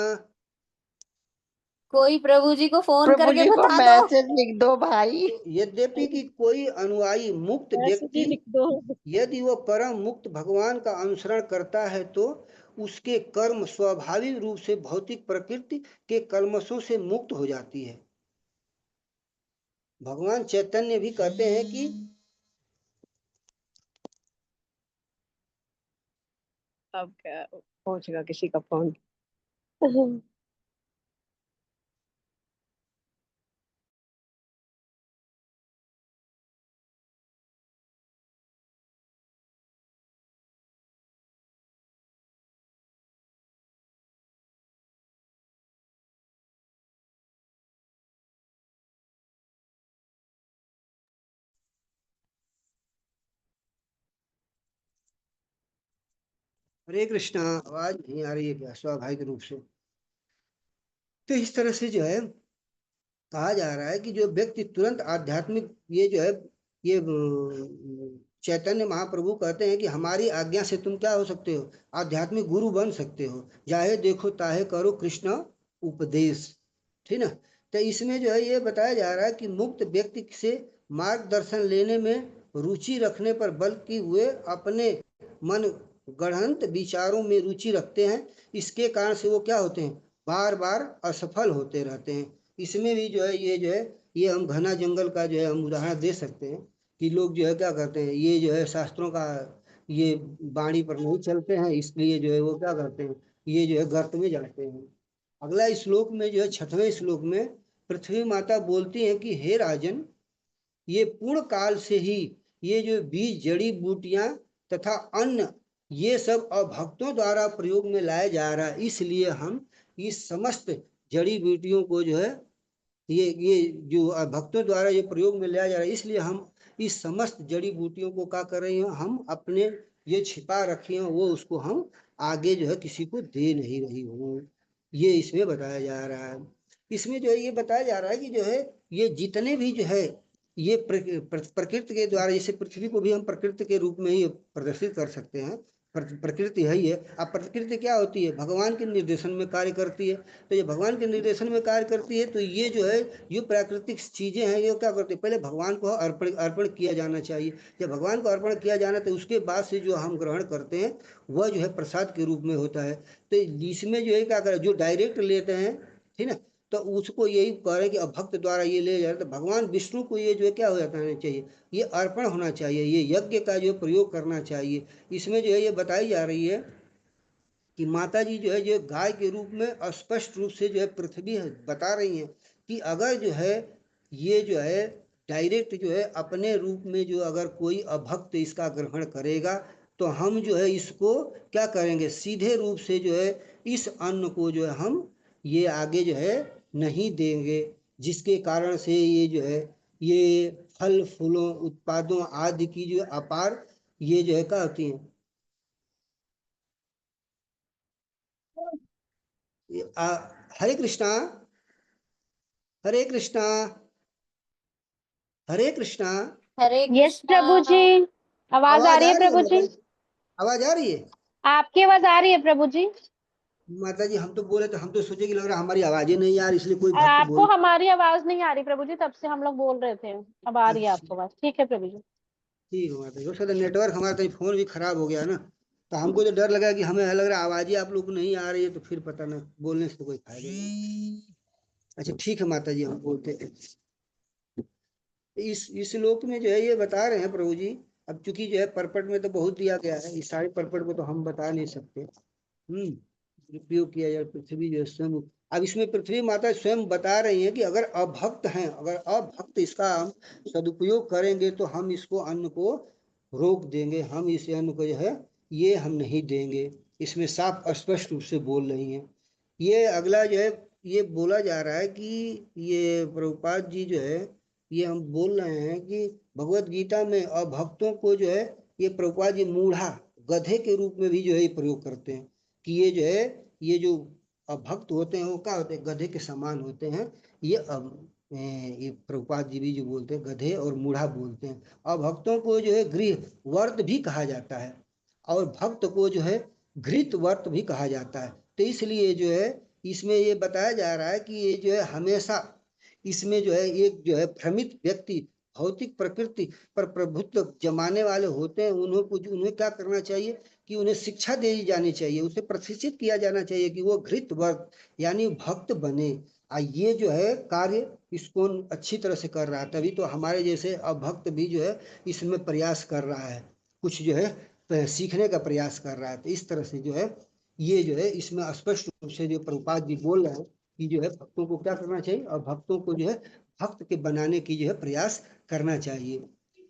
[SPEAKER 6] कोई प्रभु जी को फोन
[SPEAKER 8] प्रभु
[SPEAKER 6] करके
[SPEAKER 8] जी को
[SPEAKER 6] बता दो।
[SPEAKER 8] मैसेज लिख दो भाई,
[SPEAKER 7] तो यद्यपि कि कोई अनुयायी मुक्त
[SPEAKER 8] मैसेज ही
[SPEAKER 7] व्यक्ति
[SPEAKER 8] लिख दो।
[SPEAKER 7] यदि वह परम मुक्त भगवान का अनुसरण करता है तो उसके कर्म स्वाभाविक रूप से भौतिक प्रकृति के कल्मशों से मुक्त हो जाती है। भगवान चैतन्य भी कहते हैं कि
[SPEAKER 8] अब क्या पहुंचेगा किसी का फोन।
[SPEAKER 7] हरे कृष्णा। आवाज नहीं आ रही है क्या स्वाभाविक रूप से? तो इस तरह से जो है कहा जा रहा है कि जो व्यक्ति तुरंत आध्यात्मिक ये जो है ये चैतन्य महाप्रभु कहते हैं कि हमारी आज्ञा से तुम क्या हो सकते हो? आध्यात्मिक गुरु बन सकते हो। जाहे देखो ताहे करो कृष्ण उपदेश। ठीक ना? तो इसमें जो है ये बताया जा रहा है कि मुक्त व्यक्ति से मार्गदर्शन लेने में रुचि रखने पर बल्कि वे अपने मन गढ़ंत विचारों में रुचि रखते हैं। इसके कारण से वो क्या होते हैं? बार बार असफल होते रहते हैं। इसमें भी जो है ये हम घना जंगल का जो है हम उदाहरण दे सकते हैं कि लोग जो है क्या करते हैं, ये जो है शास्त्रों का ये वाणी पर नहीं चलते हैं, इसलिए जो है वो क्या करते हैं, ये जो है गर्त में जाते हैं। अगला श्लोक में जो है 6वें श्लोक में पृथ्वी माता बोलती है कि हे राजन, ये पूर्ण काल से ही ये जो बीज जड़ी बूटियां तथा अन्न ये सब अभक्तों द्वारा प्रयोग में लाया जा रहा है, इसलिए हम इस समस्त जड़ी बूटियों को जो है ये जो भक्तों द्वारा ये प्रयोग में लिया जा रहा है, इसलिए हम इस समस्त जड़ी बूटियों को क्या कर रहे हैं, हम अपने ये छिपा रखे हैं वो उसको हम आगे जो है किसी को दे नहीं रही हूँ। ये इसमें बताया जा रहा है। इसमें जो है ये बताया जा रहा है कि जो है ये जितने भी जो है ये प्रकृति के द्वारा, जैसे पृथ्वी को भी हम प्रकृति के रूप में ही प्रदर्शित कर सकते हैं। प्रकृति है ही है। अब प्रकृति क्या होती है? भगवान के निर्देशन में कार्य करती है। तो ये भगवान के निर्देशन में कार्य करती है तो ये जो है ये प्राकृतिक चीजें हैं, ये क्या करती है? पहले भगवान को अर्पण किया जाना चाहिए। जब भगवान को अर्पण किया जाना तो उसके बाद से जो हम ग्रहण करते हैं वह जो है प्रसाद के रूप में होता है। तो इसमें जो है क्या करें, जो डायरेक्ट लेते हैं, ठीक ना, तो उसको यही कह रहे हैं कि अब भक्त द्वारा ये ले जा रहे, तो भगवान विष्णु को ये जो है क्या हो जाता है चाहिए, ये अर्पण होना चाहिए, ये यज्ञ का जो प्रयोग करना चाहिए। इसमें जो है ये बताई जा रही है कि माता जी जो है जो गाय के रूप में स्पष्ट रूप से जो है पृथ्वी बता रही हैं कि अगर जो है ये जो है डायरेक्ट जो है अपने रूप में जो अगर कोई अभक्त इसका ग्रहण करेगा तो हम जो है इसको क्या करेंगे, सीधे रूप से जो है इस अन्न को जो है हम ये आगे जो है नहीं देंगे, जिसके कारण से ये जो है ये फल फूलों उत्पादों आदि की जो अपार ये जो है क्या होती हैं, हरे कृष्णा। हरे कृष्णा। हरे कृष्णा।
[SPEAKER 6] हरे
[SPEAKER 1] यस प्रभु
[SPEAKER 6] कृष्णा।
[SPEAKER 1] जी, आवाज आ
[SPEAKER 7] आवाज
[SPEAKER 1] रही
[SPEAKER 7] आ
[SPEAKER 1] है
[SPEAKER 7] रही है
[SPEAKER 1] प्रभु
[SPEAKER 7] माता
[SPEAKER 1] जी?
[SPEAKER 7] जी? आवाज आ रही है?
[SPEAKER 1] आपकी आवाज आ रही है प्रभु जी?
[SPEAKER 7] माता जी हम तो बोले तो हम तो सोचे कि लग रहा हमारी आवाजें नहीं आ रही, इसलिए कोई भक्त
[SPEAKER 1] आपको
[SPEAKER 7] बोल।
[SPEAKER 1] हमारी आवाज नहीं आ रही प्रभु जी, तब से हम लोग बोल रहे थे, अब आ रही है
[SPEAKER 7] अच्छा
[SPEAKER 1] आपको आवाज। ठीक है प्रभु जी।
[SPEAKER 7] ठीक है माता जी, हो सकता है नेटवर्क हमारा कहीं फोन भी खराब हो गया ना, तो हमको तो डर लगा कि हमें लग रहा है आवाजें आप लोग को नहीं आ रही है, तो फिर पता ना बोलने से तो कोई फायदा नहीं। अच्छा ठीक है माता जी, हम बोलते हैं। इस श्लोक में जो है ये बता रहे हैं प्रभु जी, अब चूंकि जो है परपट में तो बहुत दिया गया है, इस सारे परपट को तो हम बता नहीं सकते। उपयोग किया जाए पृथ्वी जो स्वयं। अब इसमें पृथ्वी माता स्वयं बता रही है कि अगर अभक्त हैं, अगर अभक्त इसका हम सदुपयोग करेंगे तो हम इसको अन्न को रोक देंगे, हम इस अन्न को जो है ये हम नहीं देंगे। इसमें साफ स्पष्ट रूप से बोल रही हैं। ये अगला जो है ये बोला जा रहा है कि ये प्रभुपाद जी जो है ये हम बोल रहे हैं कि भगवत गीता में अभक्तों को जो है ये प्रभुपाद जी मूढ़ा गधे के रूप में भी जो है ये प्रयोग करते हैं कि ये जो है ये जो अभक्त होते हैं वो क्या होते हैं, गधे के समान होते हैं। ये प्रभुपाद जी भी जो बोलते हैं गधे और मूढ़ा बोलते हैं। अभक्तों को जो है गृह वर्त भी कहा जाता है और भक्त को जो है घृत वर्त भी कहा जाता है। तो इसलिए जो है इसमें ये बताया जा रहा है कि ये जो है हमेशा इसमें जो है एक जो है भ्रमित व्यक्ति भौतिक प्रकृति पर प्रभुत्व जमाने वाले होते हैं, उन्हें क्या करना चाहिए कि उन्हें शिक्षा दी जानी चाहिए, उसे प्रशिक्षित किया जाना चाहिए कि वो घृत वर्त यानी भक्त बने। ये जो है कार्य इसको अच्छी तरह से कर रहा है, तभी तो हमारे जैसे अभक्त भी जो है इसमें प्रयास कर रहा है, कुछ जो है सीखने का प्रयास कर रहा है। तो इस तरह से जो है ये जो है इसमें स्पष्ट रूप से जो प्रभुपाद जी बोल रहे हैं कि जो है भक्तों को क्या करना चाहिए और भक्तों को जो है भक्त के बनाने की जो है प्रयास करना चाहिए।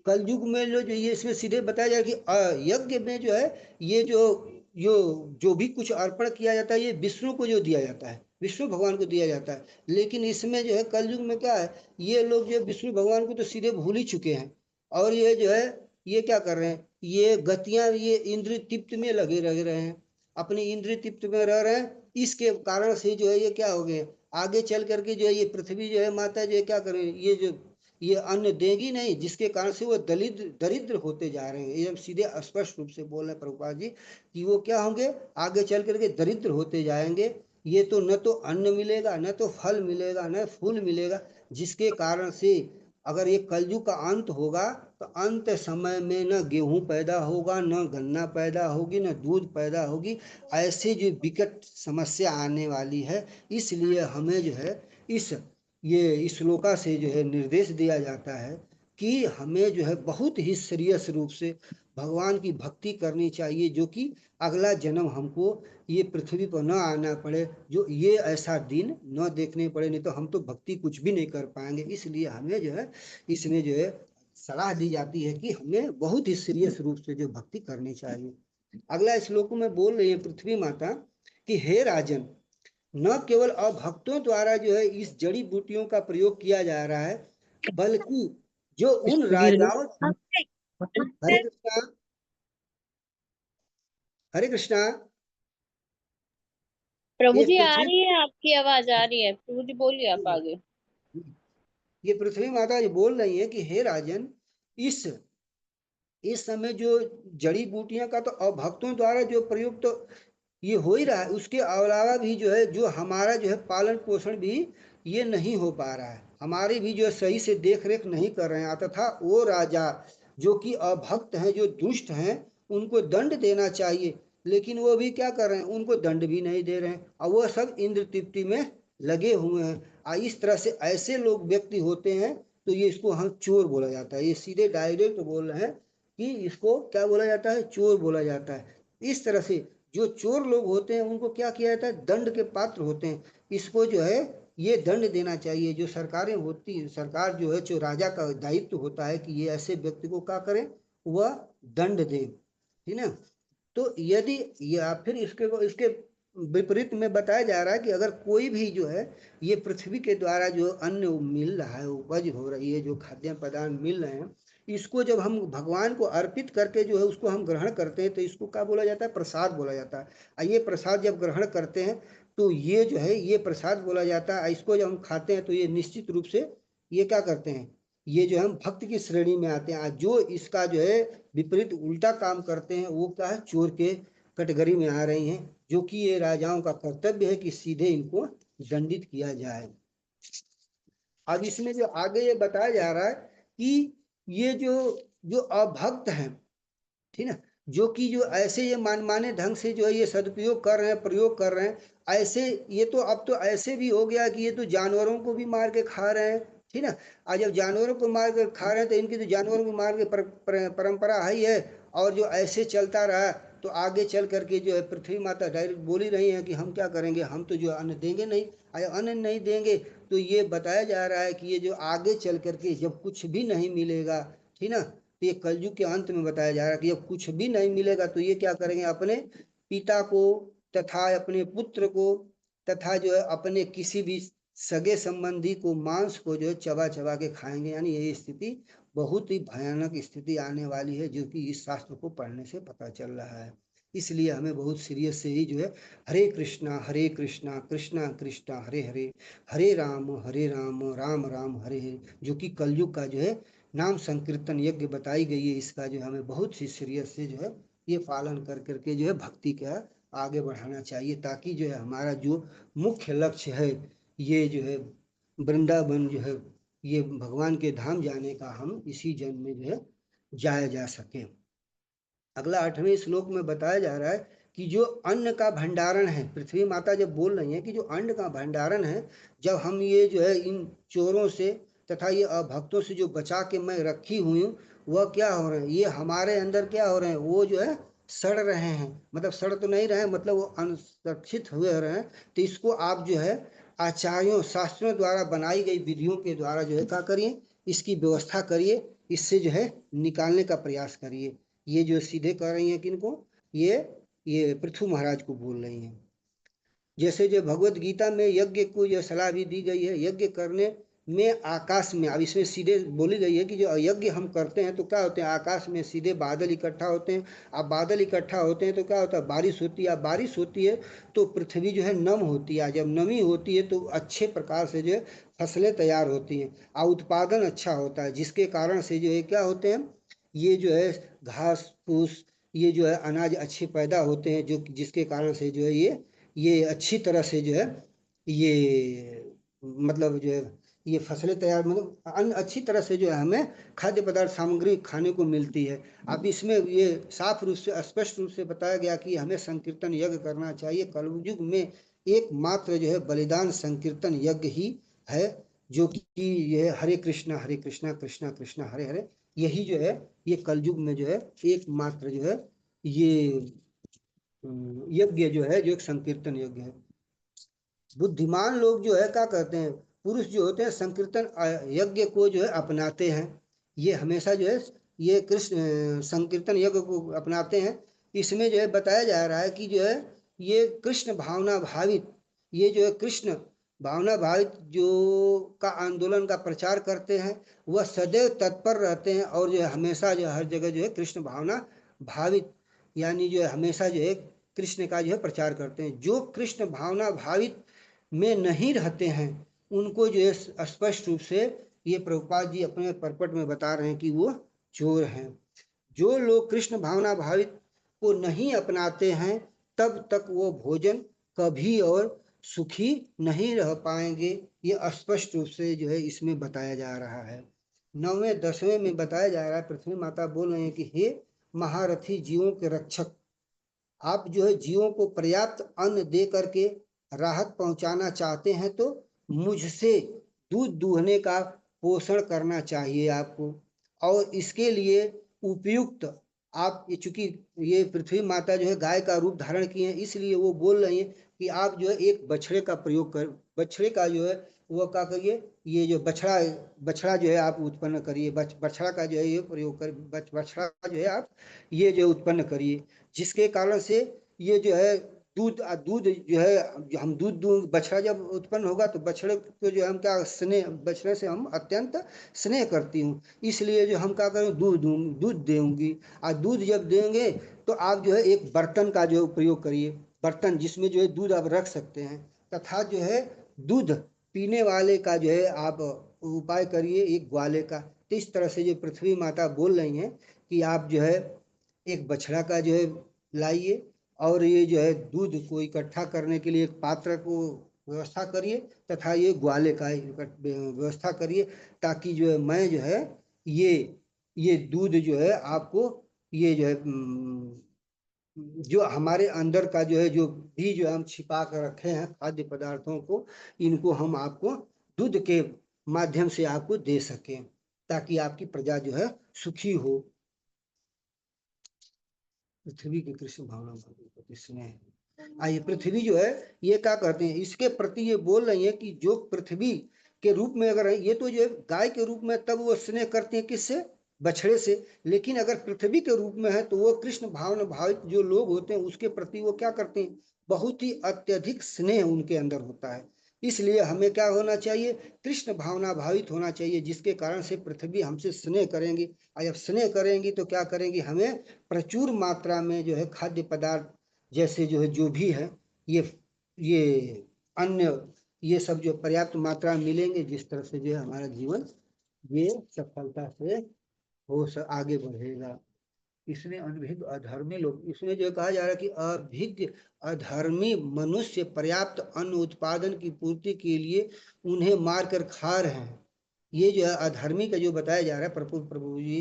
[SPEAKER 7] कलयुग में जो ये इसमें सीधे बताया जाए कि यज्ञ में जो है ये जो भी कुछ अर्पण किया जाता है ये विष्णु को जो दिया जाता है, विष्णु भगवान को दिया जाता है। लेकिन इसमें जो है कलयुग में क्या है, ये लोग जो विष्णु भगवान को तो सीधे भूल ही चुके हैं और ये जो है ये क्या कर रहे हैं, ये गतियां ये इंद्रिय तृप्त में लगे रह रहे हैं, अपनी इंद्रिय तृप्त में रह रहे हैं। इसके कारण से जो है ये क्या हो गए, आगे चल करके जो है ये पृथ्वी जो है माता जो है क्या करें, ये अन्न देगी नहीं, जिसके कारण से वो दरिद्र होते जा रहे हैं। ये सीधे स्पष्ट रूप से बोल रहे प्रभुपाद जी कि वो क्या होंगे, आगे चल करके दरिद्र होते जाएंगे। ये तो न तो अन्न मिलेगा, न तो फल मिलेगा, न फूल मिलेगा, जिसके कारण से अगर ये कलयुग का अंत होगा तो अंत समय में न गेहूं पैदा होगा, न गन्ना पैदा होगी, न दूध पैदा होगी। ऐसे जो विकट समस्या आने वाली है, इसलिए हमें जो है ये श्लोका से जो है निर्देश दिया जाता है कि हमें जो है बहुत ही सीरियस रूप से भगवान की भक्ति करनी चाहिए, जो कि अगला जन्म हमको ये पृथ्वी पर न आना पड़े, जो ये ऐसा दिन न देखने पड़े, नहीं तो हम तो भक्ति कुछ भी नहीं कर पाएंगे। इसलिए हमें जो है इसमें जो है सलाह दी जाती है कि हमें बहुत ही सीरियस रूप से जो भक्ति करनी चाहिए। अगला श्लोक में बोल रही है पृथ्वी माता कि हे राजन, न केवल अभक्तों द्वारा जो है इस जड़ी बूटियों का प्रयोग किया जा रहा है, बल्कि जो उन राजाओं, हरे कृष्णा हरे कृष्णा,
[SPEAKER 6] प्रभु
[SPEAKER 7] ये
[SPEAKER 6] जी आ
[SPEAKER 7] पृथ्वी
[SPEAKER 6] रही है, आपकी आवाज आ रही है, प्रभु जी बोलिए आप आगे।
[SPEAKER 7] ये पृथ्वी माता जी बोल रही है कि हे राजन, इस समय जो जड़ी बूटियां का तो अभक्तों द्वारा जो प्रयोग तो ये हो ही रहा है, उसके अलावा भी जो है जो हमारा जो है पालन पोषण भी ये नहीं हो पा रहा है, हमारी भी जो है सही से देख रेख नहीं कर रहे हैं, तथा वो राजा जो कि अभक्त हैं, जो दुष्ट हैं, उनको दंड देना चाहिए, लेकिन वो भी क्या कर रहे हैं, उनको दंड भी नहीं दे रहे हैं और वो सब इंद्र तृप्ति में लगे हुए हैं। इस तरह से ऐसे लोग व्यक्ति होते हैं तो ये इसको हम चोर बोला जाता है। ये सीधे डायरेक्ट बोल रहे हैं कि इसको क्या बोला जाता है, चोर बोला जाता है। इस तरह से जो चोर लोग होते हैं उनको क्या किया जाता है, दंड के पात्र होते हैं, इसको जो है ये दंड देना चाहिए। जो सरकारें होती है, सरकार जो है, जो राजा का दायित्व होता है कि ये ऐसे व्यक्ति को क्या करें, वह दंड दे, ठीक है। तो यदि या फिर इसके विपरीत में बताया जा रहा है कि अगर कोई भी जो है ये पृथ्वी के द्वारा जो अन्न मिल रहा है, उपज हो रही है, जो खाद्य पदार्थ मिल रहे हैं, इसको जब हम भगवान को अर्पित करके जो है उसको हम ग्रहण करते हैं तो इसको क्या बोला जाता है, प्रसाद बोला जाता है। और ये प्रसाद जब ग्रहण करते हैं तो ये जो है ये प्रसाद बोला जाता है। इसको जब हम खाते हैं तो ये निश्चित रूप से ये क्या करते हैं, ये जो हम भक्त की श्रेणी में आते हैं। जो इसका जो है विपरीत उल्टा काम करते हैं वो क्या है, चोर के कैटेगरी में आ रही हैं, जो कि ये राजाओं का कर्तव्य है कि सीधे इनको दंडित किया जाए। अब इसमें जो आगे ये बताया जा रहा है कि ये जो अभक्त हैं, ठीक है, जो कि जो ऐसे ये मनमाने ढंग से जो है ये सदुपयोग कर रहे हैं, प्रयोग कर रहे हैं, ऐसे ये तो अब तो ऐसे भी हो गया कि ये तो जानवरों को भी मार के खा रहे हैं, ठीक है। आज जब जानवरों को मार के खा रहे हैं तो इनकी तो जानवरों को मार के परंपरा है ही है, और जो ऐसे चलता रहा तो आगे चल करके जो है पृथ्वी माता डायरेक्ट बोल ही रही है कि हम क्या करेंगे, हम तो जो अन्न देंगे नहीं। अन्न नहीं देंगे तो ये बताया जा रहा है कि ये जो आगे चल करके जब कुछ भी नहीं मिलेगा, ठीक ना, तो ये कलयुग के अंत में बताया जा रहा है कि जब कुछ भी नहीं मिलेगा तो ये क्या करेंगे, अपने पिता को तथा अपने पुत्र को तथा जो है अपने किसी भी सगे संबंधी को मांस को जो है चबा चबा के खाएंगे। यानी ये स्थिति बहुत ही भयानक स्थिति आने वाली है, जो कि इस शास्त्र को पढ़ने से पता चल रहा है। इसलिए हमें बहुत सीरियस से ही जो है हरे कृष्णा कृष्णा कृष्णा हरे हरे, हरे राम राम राम हरे हरे, जो कि कलयुग का जो है नाम संकीर्तन यज्ञ बताई गई है, इसका जो है हमें बहुत ही सीरियस से जो है ये पालन कर करके जो है भक्ति का आगे बढ़ाना चाहिए, ताकि जो है हमारा जो मुख्य लक्ष्य है ये जो है वृंदावन जो है ये भगवान के धाम जाने का हम इसी जन्म में जो है जाया जा सके। अगला 8वें श्लोक में बताया जा रहा है कि जो अन्न का भंडारण है, पृथ्वी माता जब बोल रही है कि जो अन्न का भंडारण है, जब हम ये जो है इन चोरों से तथा ये अभक्तों से जो बचा के मैं रखी हुई हूँ, वह क्या हो रहे हैं, ये हमारे अंदर क्या हो रहे हैं, वो जो है सड़ रहे हैं। मतलब सड़ तो नहीं रहे हैं, मतलब वो अनसुरक्षित हुए रहे हैं। तो इसको आप जो है आचार्यों शास्त्रों द्वारा बनाई गई विधियों के द्वारा जो है क्या करिए, इसकी व्यवस्था करिए, इससे जो है निकालने का प्रयास करिए। ये जो सीधे कह रही हैं किनको, ये पृथु महाराज को बोल रही हैं। जैसे जो भगवत गीता में यज्ञ को यह सलाह भी दी गई है, यज्ञ करने में आकाश में, अब इसमें सीधे बोली गई है कि जो यज्ञ हम करते हैं तो क्या होते हैं, आकाश में सीधे बादल इकट्ठा होते हैं। अब बादल इकट्ठा होते हैं तो क्या होता है, बारिश होती है। अब बारिश होती है तो पृथ्वी जो है नम होती है। जब नमी होती है तो अच्छे प्रकार से जो है फसलें तैयार होती हैं और उत्पादन अच्छा होता है, जिसके कारण से जो है क्या होते हैं, ये जो है घास फूस, ये जो है अनाज अच्छे पैदा होते हैं, जो जिसके कारण से जो है ये अच्छी तरह से जो है ये मतलब जो है ये फसलें तैयार, मतलब अन्न अच्छी तरह से जो है हमें खाद्य पदार्थ सामग्री खाने को मिलती है। अब इसमें ये साफ रूप से स्पष्ट रूप से बताया गया कि हमें संकीर्तन यज्ञ करना चाहिए। कलयुग में एकमात्र जो है बलिदान संकीर्तन यज्ञ ही है, जो कि यह हरे कृष्णा कृष्णा कृष्णा हरे हरे, यही जो है ये कलयुग में जो है एकमात्र जो है ये यज्ञ जो है, जो एक संकीर्तन यज्ञ है। बुद्धिमान लोग जो है क्या करते हैं, पुरुष जो होते हैं संकीर्तन यज्ञ को जो है अपनाते हैं। ये हमेशा जो है ये कृष्ण संकीर्तन यज्ञ को अपनाते हैं। इसमें जो है बताया जा रहा है कि जो है ये कृष्ण भावना भावित, ये जो है कृष्ण भावना भावित जो का आंदोलन का प्रचार करते हैं, वह सदैव तत्पर रहते हैं और जो है हमेशा जो हर जगह जो है कृष्ण भावना भावित, यानी जो है हमेशा जो है कृष्ण का जो है प्रचार करते हैं। जो कृष्ण भावना भावित में नहीं रहते हैं, उनको जो है स्पष्ट रूप से ये प्रभुपाद जी अपने परपट में बता रहे हैं कि वो चोर हैं। जो लोग कृष्ण भावना भावित को नहीं अपनाते हैं, तब तक वो भोजन कभी और सुखी नहीं रह पाएंगे। ये स्पष्ट रूप से जो है इसमें बताया जा रहा है। 9वें 10वें में बताया जा रहा है, पृथ्वी माता बोल रहे हैं कि हे महारथी जीवों के रक्षक, आप जो है जीवों को पर्याप्त अन्न दे करके राहत पहुंचाना चाहते हैं तो मुझसे दूध दूहने का पोषण करना चाहिए आपको। और इसके लिए उपयुक्त आप, चूंकि ये पृथ्वी माता जो है गाय का रूप धारण किए हैं, इसलिए वो बोल रही हैं कि आप जो है एक बछड़े का प्रयोग कर, बछड़े का जो है वो क्या करिए, ये जो बछड़ा जो है आप उत्पन्न करिए, बछड़ा का जो है ये प्रयोग कर, बछड़ा जो है आप ये जो उत्पन्न करिए, जिसके कारण से ये जो है दूध जो है हम दूध बछड़ा जब उत्पन्न होगा तो बछड़े को जो हम क्या स्नेह, बछड़े से हम अत्यंत स्नेह करती हूँ, इसलिए जो हम क्या करें दूध देंगी। और दूध जब देंगे तो आप जो है एक बर्तन का जो प्रयोग करिए, बर्तन जिसमें जो है दूध आप रख सकते हैं, तथा जो है दूध पीने वाले का जो है आप उपाय करिए एक ग्वाले का। तो इस तरह से जो पृथ्वी माता बोल रही हैं कि आप जो है एक बछड़ा का जो है लाइए और ये जो है दूध को इकट्ठा करने के लिए एक पात्र को व्यवस्था करिए, तथा ये ग्वाले का व्यवस्था करिए, ताकि जो है मैं जो है ये दूध जो है आपको ये जो है जो हमारे अंदर का जो है जो भी जो हम छिपा कर रखे हैं खाद्य पदार्थों को, इनको हम आपको दूध के माध्यम से आपको दे सकें, ताकि आपकी प्रजा जो है सुखी हो। पृथ्वी के कृष्ण भावना प्रति स्नेह। आइए पृथ्वी जो है ये क्या करते हैं, इसके प्रति ये बोल रही है कि जो पृथ्वी के रूप में अगर ये तो जो है गाय के रूप में तब वो स्नेह करते हैं किससे, बछड़े से, लेकिन अगर पृथ्वी के रूप में है तो वो कृष्ण भावना भावित जो लोग होते हैं उसके प्रति वो क्या करते हैं, बहुत ही अत्यधिक स्नेह उनके अंदर होता है। इसलिए हमें क्या होना चाहिए, कृष्ण भावना भावित होना चाहिए, जिसके कारण से पृथ्वी हमसे स्नेह करेंगी। और जब स्नेह करेंगी तो क्या करेंगी, हमें प्रचुर मात्रा में जो है खाद्य पदार्थ जैसे जो है जो भी है ये अन्य ये सब जो पर्याप्त मात्रा में मिलेंगे, जिस तरह से जो है हमारा जीवन ये सफलता से आगे बढ़ेगा। इसमें अनभिज्ञ अधर्मी लोग, इसमें जो कहा जा रहा है कि अभिज्ञ अधर्मी मनुष्य पर्याप्त अन्न उत्पादन की पूर्ति के लिए उन्हें मार कर खा रहे हैं। ये जो है अधर्मी का जो बताया जा रहा है, प्रभु जी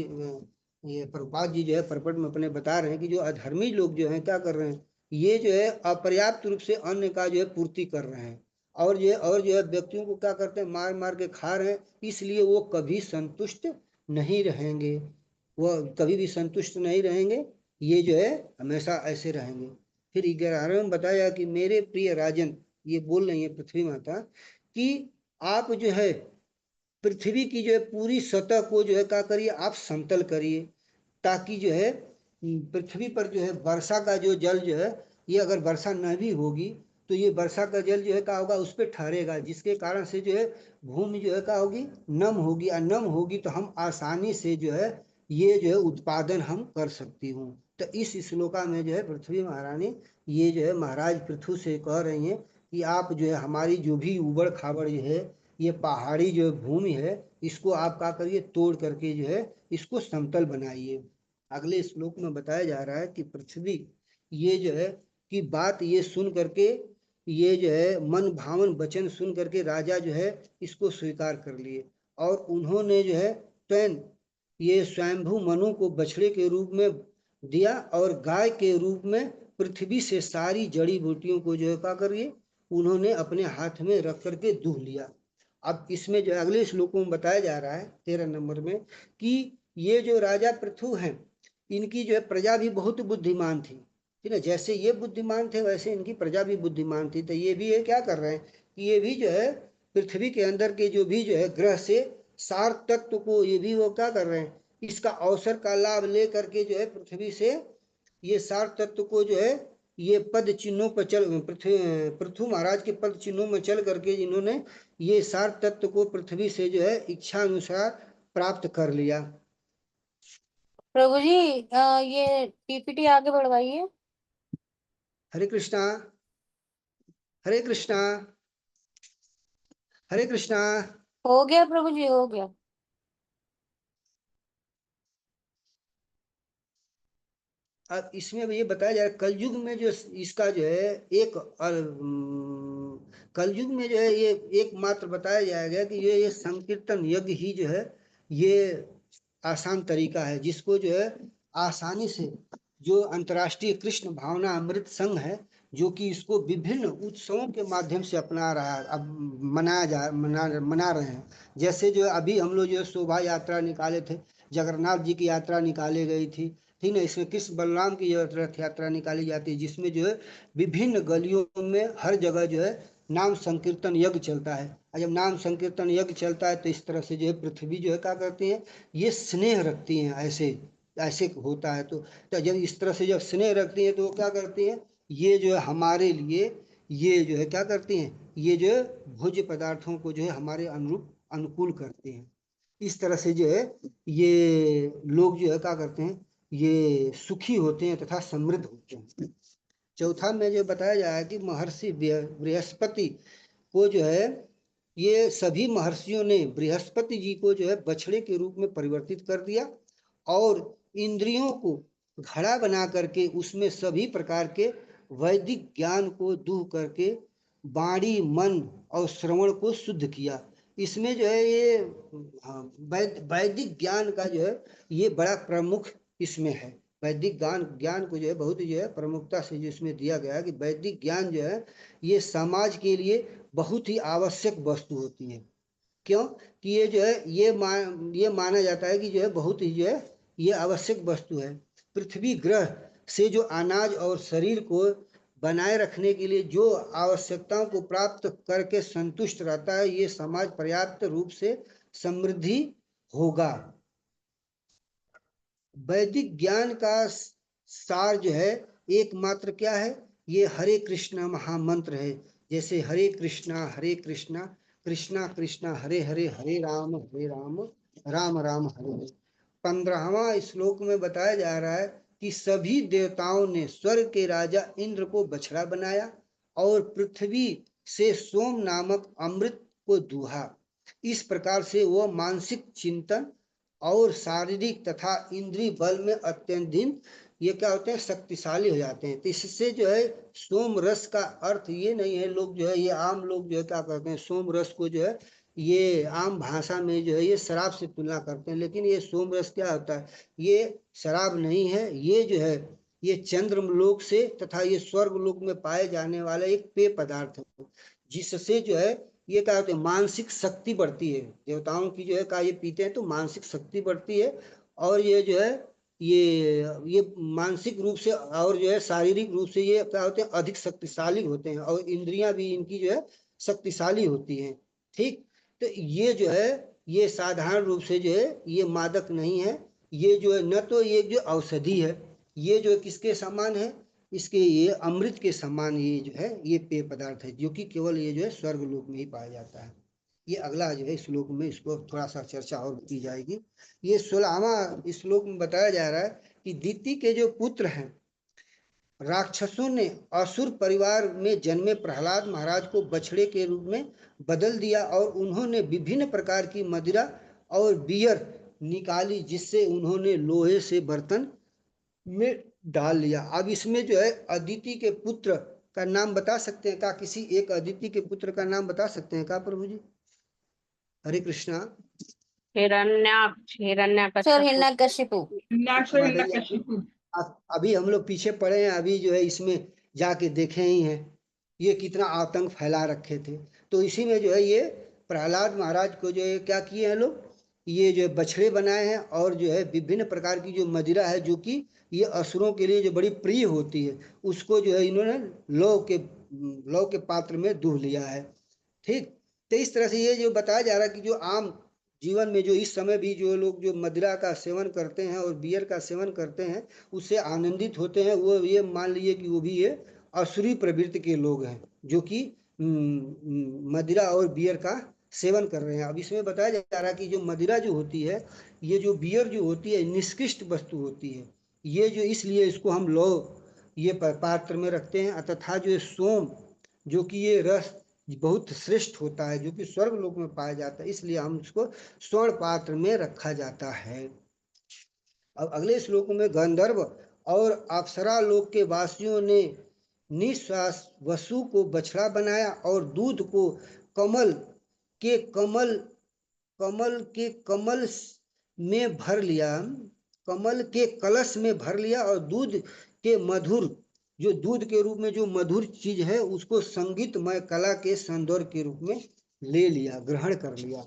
[SPEAKER 7] ये प्रभुपाद जी जो है परपट में अपने बता रहे हैं कि जो अधर्मी लोग जो है क्या कर रहे हैं, ये जो है अपर्याप्त रूप से अन्न का जो है पूर्ति कर रहे हैं, और जो है व्यक्तियों को क्या करते हैं, मार मार के खा रहे हैं। इसलिए वो कभी संतुष्ट नहीं रहेंगे, वह कभी भी संतुष्ट नहीं रहेंगे, ये जो है हमेशा ऐसे रहेंगे। फिर 11वें में बताया कि मेरे प्रिय राजन, ये बोल रही है पृथ्वी माता कि आप जो है पृथ्वी की जो है पूरी सतह को जो है क्या करिए, आप समतल करिए, ताकि जो है पृथ्वी पर जो है वर्षा का जो जल जो है, ये अगर वर्षा न भी होगी तो ये वर्षा का जल जो है क्या होगा, उस पर ठहरेगा, जिसके कारण से जो है भूमि जो है क्या होगी, नम होगी। और नम होगी तो हम आसानी से जो है ये जो है उत्पादन हम कर सकती हूँ। तो इस श्लोका में जो है पृथ्वी महारानी ये जो है महाराज पृथु से कह रही हैं कि आप जो है हमारी जो भी उबड़ खाबड़ जो है ये पहाड़ी जो भूमि है, इसको आप क्या करिए, तोड़ करके जो है इसको समतल बनाइए। अगले श्लोक में बताया जा रहा है कि पृथ्वी ये जो है कि बात ये सुन करके, ये जो है मन भावन वचन सुन करके राजा जो है इसको स्वीकार कर लिए, और उन्होंने जो है स्वयं ये स्वयंभू मनु को बछड़े के रूप में दिया, और गाय के रूप में पृथ्वी से सारी जड़ी बूटियों को जो है क्या करिए, उन्होंने अपने हाथ में रख करके दूह लिया। अब इसमें जो अगले श्लोकों में बताया जा रहा है 13 नंबर में कि ये जो राजा पृथु हैं, इनकी जो है प्रजा भी बहुत बुद्धिमान थी, ठीक है। जैसे ये बुद्धिमान थे वैसे इनकी प्रजा भी बुद्धिमान थी। तो ये भी ये क्या कर रहे हैं कि ये भी जो है पृथ्वी के अंदर के जो भी जो है ग्रह से सार तत्व को ये भी वो क्या कर रहे हैं, इसका अवसर का लाभ ले करके जो है पृथ्वी से ये सार तत्व को जो है ये पद चिन्हों पर चल पृथु महाराज के पद चिन्हों में चल करके जिन्होंने ये सार तत्व को पृथ्वी से जो है इच्छा अनुसार प्राप्त कर लिया।
[SPEAKER 1] प्रभु जी ये पीपीटी आगे बढ़वाइए।
[SPEAKER 7] हरे कृष्णा, हरे कृष्णा, हरे कृष्णा।
[SPEAKER 1] हो गया प्रभु जी, हो गया।
[SPEAKER 7] अब इसमें ये बताया जा रहा है कलयुग में जो इसका जो है एक कलयुग में जो है ये एकमात्र बताया जाएगा कि ये संकीर्तन यज्ञ ही जो है ये आसान तरीका है, जिसको जो है आसानी से जो अंतर्राष्ट्रीय कृष्ण भावना अमृत संघ है, जो कि इसको विभिन्न उत्सवों के माध्यम से अपना रहा है, अब मना रहे हैं। जैसे जो अभी हम लोग जो शोभा यात्रा निकाले थे, जगन्नाथ जी की यात्रा निकाली गई थी, ठीक है। इसमें कृष्ण बलराम की रथ यात्रा निकाली जाती है, जिसमें जो है विभिन्न गलियों में हर जगह जो है नाम संकीर्तन यज्ञ चलता है। और जब नाम संकीर्तन यज्ञ चलता है तो इस तरह से जो है पृथ्वी जो है क्या करती है, ये स्नेह रखती हैं, ऐसे ऐसे होता है। तो जब इस तरह से जब स्नेह रखती हैं तो वो क्या करती हैं, ये जो है हमारे लिए ये जो है क्या करती हैं, ये जो है भोज्य पदार्थों को जो है हमारे अनुरूप अनुकूल करते हैं। इस तरह से जो है ये लोग जो है क्या करते हैं, ये सुखी होते हैं तथा समृद्ध होते हैं। चौथा में जो बताया जाए कि महर्षि बृहस्पति को जो है ये सभी महर्षियों ने बृहस्पति जी को जो है बछड़े के रूप में परिवर्तित कर दिया, और इंद्रियों को घड़ा बना करके उसमें सभी प्रकार के वैदिक ज्ञान को दूह करके वाणी, मन और श्रवण को शुद्ध किया। इसमें जो है ये वैदिक ज्ञान का जो है ये बड़ा प्रमुख इसमें है। वैदिक ज्ञान को जो है बहुत जो है प्रमुखता से जो इसमें दिया गया है कि वैदिक ज्ञान जो है ये समाज के लिए बहुत ही आवश्यक वस्तु होती है। क्यों कि ये जो है ये माना जाता है कि जो है बहुत ही जो है ये आवश्यक वस्तु है। पृथ्वी ग्रह से जो अनाज और शरीर को बनाए रखने के लिए जो आवश्यकताओं को प्राप्त करके संतुष्ट रहता है, ये समाज पर्याप्त रूप से समृद्धि होगा। वैदिक ज्ञान का सार जो है एकमात्र क्या है ये हरे कृष्णा महामंत्र है। जैसे हरे कृष्णा कृष्णा कृष्णा हरे हरे, हरे राम राम राम हरे हरे। 15वां श्लोक में बताया जा रहा है कि सभी देवताओं ने स्वर्ग के राजा इंद्र को बछड़ा बनाया और पृथ्वी से सोम नामक अमृत को दूहा। इस प्रकार से वह मानसिक चिंतन और शारीरिक तथा इंद्रिय बल में अत्यंत ये क्या होते हैं, शक्तिशाली हो जाते हैं। तो इससे जो है सोम रस का अर्थ ये नहीं है, लोग जो है ये आम लोग जो है क्या करते हैं, सोम रस को जो है ये आम भाषा में जो है ये शराब से तुलना करते हैं, लेकिन ये सोम रस क्या होता है, ये शराब नहीं है, ये जो है ये चंद्रलोक से तथा ये स्वर्ग लोक में पाए जाने वाला एक पेय पदार्थ है, जिससे जो है ये क्या होता है, मानसिक शक्ति बढ़ती है। देवताओं की जो है का ये पीते हैं तो मानसिक शक्ति बढ़ती है, और ये जो है ये मानसिक रूप से और जो है शारीरिक रूप से ये क्या होते हैं, अधिक शक्तिशाली होते हैं, और इंद्रियां भी इनकी जो है शक्तिशाली होती हैं। ठीक, तो ये जो है ये साधारण रूप से जो है ये मादक नहीं है, ये जो है न तो ये जो औषधि है, ये जो किसके समान है, इसके ये अमृत के समान ये जो है ये पेय पदार्थ है, जो कि केवल ये जो है स्वर्ग लोक में ही पाया जाता है। ये अगला जो है श्लोक में इसको थोड़ा सा चर्चा और की जाएगी। ये 16वां श्लोक में बताया जा रहा है कि दिति के जो पुत्र हैं, राक्षसों ने असुर परिवार में जन्मे प्रहलाद महाराज को बछड़े के रूप में बदल दिया, और उन्होंने विभिन्न प्रकार की मदिरा और बियर निकाली, जिससे उन्होंने लोहे से बर्तन में डाल लिया। अब इसमें जो है अदिति के पुत्र का नाम बता सकते हैं क्या, किसी एक अदिति के पुत्र का नाम बता सकते हैं क्या प्रभु जी? हरे कृष्णा।
[SPEAKER 1] हिरण्यकशिपु।
[SPEAKER 7] अभी हम लोग पीछे पड़े हैं, अभी जो है इसमें जाके देखे ही हैं ये कितना आतंक फैला रखे थे। तो इसी में जो है ये प्रहलाद महाराज को जो है क्या किए हैं लोग, ये जो बछड़े बनाए हैं, और जो है विभिन्न प्रकार की जो मदिरा है जो कि ये असुरों के लिए जो बड़ी प्रिय होती है, उसको जो है इन्होंने लौ के पात्र में दूह लिया है। ठीक, तो इस तरह से ये जो बताया जा रहा है कि जो आम जीवन में जो इस समय भी जो लोग जो मदिरा का सेवन करते हैं और बियर का सेवन करते हैं, उससे आनंदित होते हैं, वो ये मान लीजिए कि वो भी ये असुरी प्रवृत्ति के लोग हैं जो कि मदिरा और बियर का सेवन कर रहे हैं। अब इसमें बताया जा रहा है कि जो मदिरा जो होती है, ये जो बियर जो होती है निष्कृष्ट वस्तु होती है, ये जो इसलिए इसको हम लौ ये पात्र में रखते हैं, तथा जो सोम जो कि ये रस बहुत श्रेष्ठ होता है जो कि स्वर्ग लोक में पाया जाता है, इसलिए हम उसको स्वर्ण पात्र में रखा जाता है। अब अगले श्लोक में गंधर्व और अप्सरा लोक के वासियों ने निश्वास वसु को बछड़ा बनाया और दूध को कमल के कमल में भर लिया, कमल के कलश में भर लिया, और दूध के मधुर जो दूध के रूप में जो मधुर चीज है उसको संगीतमय कला के सौंदर्य के रूप में ले लिया, ग्रहण कर लिया।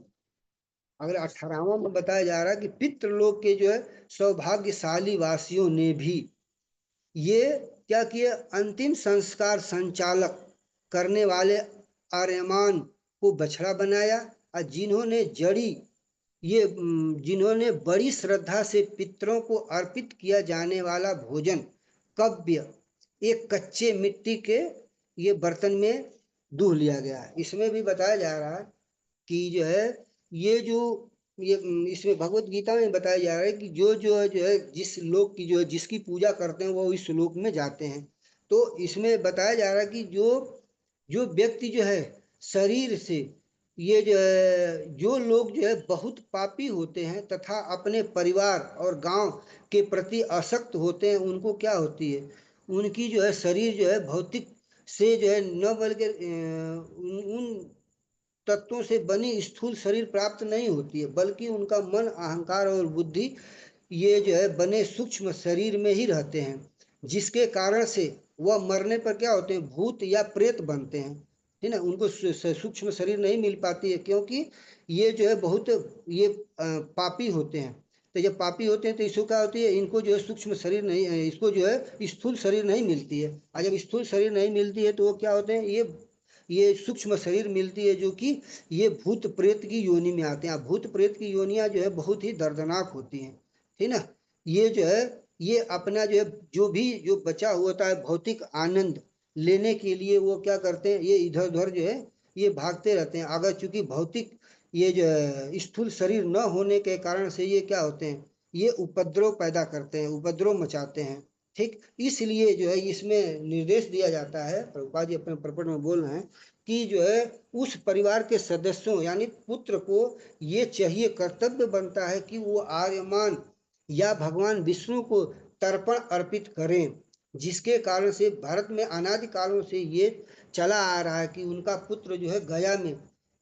[SPEAKER 7] अगर 18वां में बताया जा रहा है कि पितृलोक के जो है सौभाग्यशाली वासियों ने भी ये क्या किया, अंतिम संस्कार संचालक करने वाले आर्यमान को बछड़ा बनाया, और जिन्होंने बड़ी श्रद्धा से पितरों को अर्पित किया जाने वाला भोजन कव्य एक कच्चे मिट्टी के ये बर्तन में दूह लिया गया है। इसमें भी बताया जा रहा है कि जो है ये इसमें भगवत गीता में बताया जा रहा है कि जो है जिस लोक की जो है जिसकी पूजा करते हैं वो इस लोक में जाते हैं। तो इसमें बताया जा रहा है कि जो व्यक्ति जो है शरीर से ये जो लोग जो है बहुत पापी होते हैं तथा अपने परिवार और गांव के प्रति आसक्त होते हैं, उनको क्या होती है, उनकी जो है शरीर जो है भौतिक से जो है न बल्कि उन तत्वों से बनी स्थूल शरीर प्राप्त नहीं होती है, बल्कि उनका मन, अहंकार और बुद्धि ये जो है बने सूक्ष्म शरीर में ही रहते हैं, जिसके कारण से वह मरने पर क्या होते हैं, भूत या प्रेत बनते हैं, है ना। उनको सूक्ष्म शरीर नहीं मिल पाती है क्योंकि ये जो है बहुत ये पापी होते हैं। तो जब पापी होते हैं तो इसको क्या होती है, इनको जो है सूक्ष्म शरीर नहीं, इसको जो है स्थूल शरीर नहीं मिलती है, और जब स्थूल शरीर नहीं मिलती है तो वो क्या होते हैं, ये सूक्ष्म शरीर मिलती है जो कि ये भूत प्रेत की योनि में आते हैं। भूत प्रेत की योनियां जो है बहुत ही दर्दनाक होती हैं, ठीक ना। ये जो है ये अपना जो है जो बचा हुआ होता है भौतिक आनंद लेने के लिए वो क्या करते हैं, ये इधर उधर जो है ये भागते रहते हैं। अगर चूंकि भौतिक ये जो है स्थूल शरीर न होने के कारण से ये क्या होते हैं, ये उपद्रव पैदा करते हैं, उपद्रव मचाते हैं। ठीक, इसलिए जो है इसमें निर्देश दिया जाता है, प्रभुपाद जी अपने प्रपट में बोल रहे हैं कि जो है उस परिवार के सदस्यों यानी पुत्र को ये चाहिए, कर्तव्य बनता है कि वो आर्यमान या भगवान विष्णु को तर्पण अर्पित करें, जिसके कारण से भारत में अनादि कालों से ये चला आ रहा है कि उनका पुत्र जो है गया में,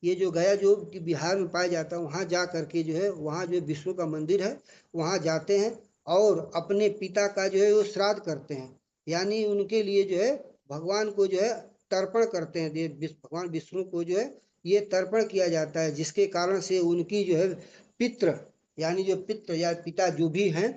[SPEAKER 7] ये जो गया जो कि बिहार में पाया जाता है, वहाँ जा करके जो है वहाँ जो विष्णु का मंदिर है वहाँ जाते हैं और अपने पिता का जो है वो श्राद्ध करते हैं, यानी उनके लिए जो है भगवान को जो है तर्पण करते हैं, भगवान विष्णु को जो है ये तर्पण किया जाता है, जिसके कारण से उनकी जो है पितृ यानी जो पितृ या पिता जो भी हैं,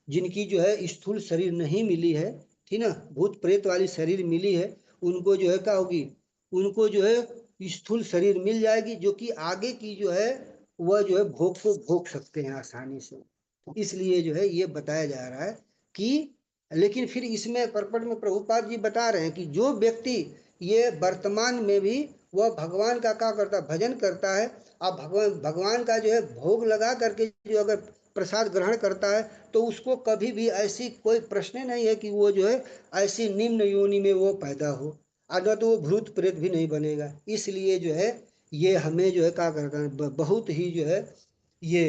[SPEAKER 7] जिनकी जो है स्थूल शरीर नहीं मिली है, ठीक ना, भूत प्रेत वाली शरीर मिली है, उनको जो है क्या होगी, उनको जो है स्थूल शरीर मिल जाएगी, जो कि आगे की जो है वह जो है भोग को भोग सकते हैं आसानी से। इसलिए जो है ये बताया जा रहा है कि, लेकिन फिर इसमें परपट में प्रभुपाद जी बता रहे हैं कि जो व्यक्ति ये वर्तमान में भी वह भगवान का क्या करता है, भजन करता है, अब भगवान का जो है भोग लगा करके जो अगर प्रसाद ग्रहण करता है तो उसको कभी भी ऐसी कोई प्रश्न नहीं है कि वो जो है ऐसी निम्न योनि में वो पैदा हो, अगर तो वो भूत प्रेत भी नहीं बनेगा। इसलिए जो है ये हमें जो है क्या करता है, बहुत ही जो है ये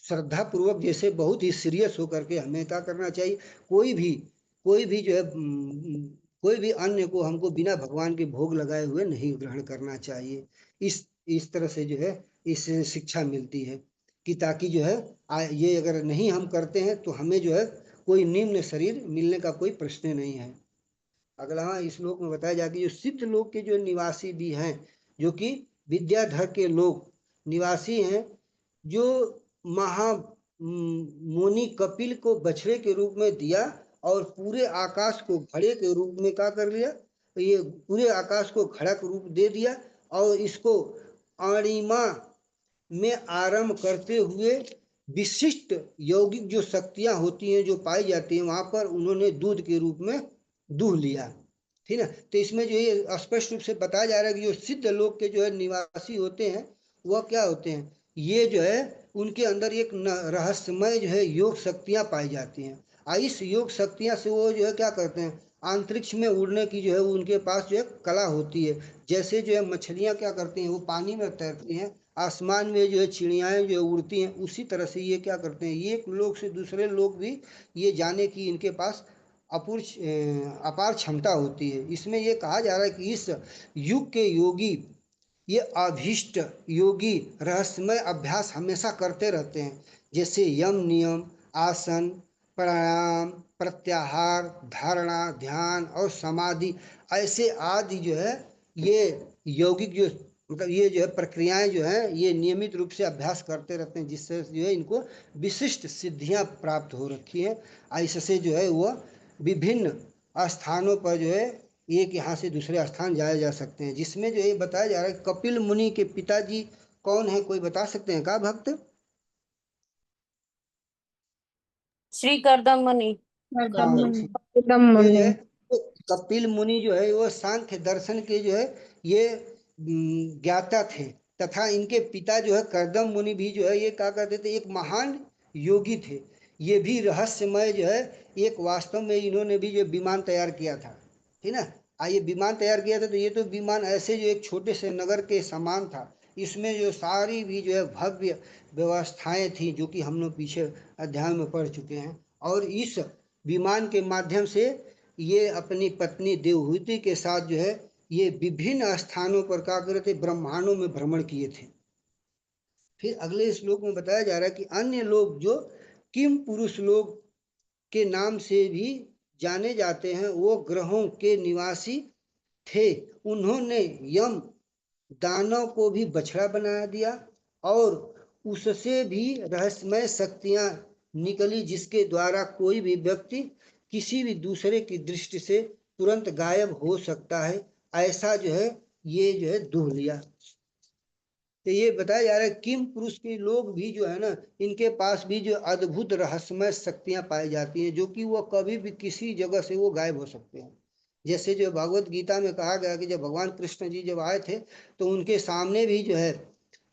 [SPEAKER 7] श्रद्धा पूर्वक जैसे बहुत ही सीरियस होकर के हमें क्या करना चाहिए, कोई भी जो है कोई भी अन्य को हमको बिना भगवान के भोग लगाए हुए नहीं ग्रहण करना चाहिए। इस तरह से जो है इससे शिक्षा मिलती है कि ताकि जो है ये अगर नहीं हम करते हैं तो हमें जो है कोई निम्न शरीर मिलने का कोई प्रश्न नहीं है। अगला इस श्लोक में बताया जाए कि जो सिद्ध लोक के जो निवासी भी हैं, जो कि विद्याधर के लोग निवासी हैं, जो महा मुनि कपिल को बछड़े के रूप में दिया और पूरे आकाश को घड़े के रूप में क्या कर लिया, ये पूरे आकाश को घड़ा के रूप दे दिया और इसको अणिमा में आरंभ करते हुए विशिष्ट यौगिक जो शक्तियां होती हैं जो पाई जाती हैं वहां पर उन्होंने दूध के रूप में दूह लिया। ठीक है, तो इसमें जो ये स्पष्ट रूप से बताया जा रहा है कि जो सिद्ध लोग के जो है निवासी होते हैं वह क्या होते हैं, ये जो है उनके अंदर एक रहस्यमय जो है योग शक्तियां पाई जाती हैं। इस योग शक्तियां से वो जो है क्या करते हैं, अंतरिक्ष में उड़ने की जो है उनके पास जो है कला होती है। जैसे जो है मछलियां क्या करती हैं, वो पानी में तैरती हैं, आसमान में जो है चिड़ियाएँ जो उड़ती हैं, उसी तरह से ये क्या करते हैं, ये एक लोग से दूसरे लोग भी ये जाने की इनके पास अपार क्षमता होती है। इसमें ये कहा जा रहा है कि इस युग के योगी, ये अभीष्ट योगी रहस्यमय अभ्यास हमेशा करते रहते हैं, जैसे यम नियम, आसन, प्राणायाम, प्रत्याहार, धारणा, ध्यान और समाधि, ऐसे आदि जो है ये यौगिक जो मतलब ये जो है प्रक्रियाएं जो है ये नियमित रूप से अभ्यास करते रहते हैं, जिससे जो है इनको विशिष्ट सिद्धियां प्राप्त हो रखी है। इससे जो है वह विभिन्न स्थानों पर जो है एक यहाँ से दूसरे स्थान जाए जा सकते हैं। जिसमें जो ये बताया जा रहा है कपिल मुनि के पिताजी कौन है, कोई बता सकते हैं का भक्त?
[SPEAKER 6] श्री कर्दम मुनि।
[SPEAKER 7] ये जो है तो कपिल मुनि जो है वो सांख्य दर्शन के जो है ये ज्ञाता थे, तथा इनके पिता जो है कर्दम मुनि भी जो है ये क्या करते थे, एक महान योगी थे। ये भी रहस्यमय जो है एक वास्तव में इन्होंने भी जो विमान तैयार किया था, ठीक ना। ये विमान तैयार किया था तो ये तो विमान ऐसे जो एक छोटे से नगर के समान था, इसमें जो सारी भी जो है भव्य व्यवस्थाएं थी जो कि हम लोग पीछे अध्याय में पढ़ चुके हैं। और इस विमान के माध्यम से ये अपनी पत्नी देवहूति के साथ जो है ये विभिन्न स्थानों पर क्या कर रहे थे, ब्रह्मांडों में भ्रमण किए थे। फिर अगले श्लोक में बताया जा रहा है कि अन्य लोग जो किम पुरुष लोग के नाम से भी जाने जाते हैं, वो ग्रहों के निवासी थे। उन्होंने यम दानव को भी बछड़ा बना दिया और उससे भी रहस्यमय शक्तियां निकली, जिसके द्वारा कोई भी व्यक्ति किसी भी दूसरे की दृष्टि से तुरंत गायब हो सकता है। ऐसा जो है ये जो है दूह लिया। तो ये बताया जा रहा है किम पुरुष के लोग भी जो है ना, इनके पास भी जो अद्भुत रहस्यमय शक्तियां पाई जाती हैं, जो कि वो कभी भी किसी जगह से वो गायब हो सकते हैं। जैसे जो भगवत गीता में कहा गया कि जब भगवान कृष्ण जी जब आए थे तो उनके सामने भी जो है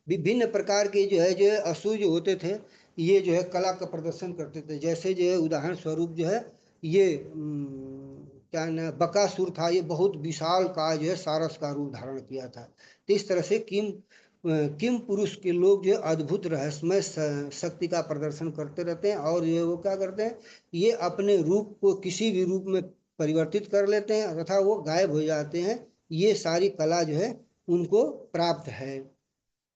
[SPEAKER 7] विभिन्न प्रकार के जो है असुर जो होते थे, ये जो है कला का प्रदर्शन करते थे। जैसे जो है उदाहरण स्वरूप जो है ये क्या ना बकासुर था, ये बहुत विशाल का जो है सारस का रूप धारण किया था। तो इस तरह से किम पुरुष के लोग जो अद्भुत रहस्यमय शक्ति का प्रदर्शन करते रहते हैं, और ये वो क्या करते हैं, ये अपने रूप को किसी भी रूप में परिवर्तित कर लेते हैं तथा वो गायब हो जाते हैं। ये सारी कला जो है उनको प्राप्त है।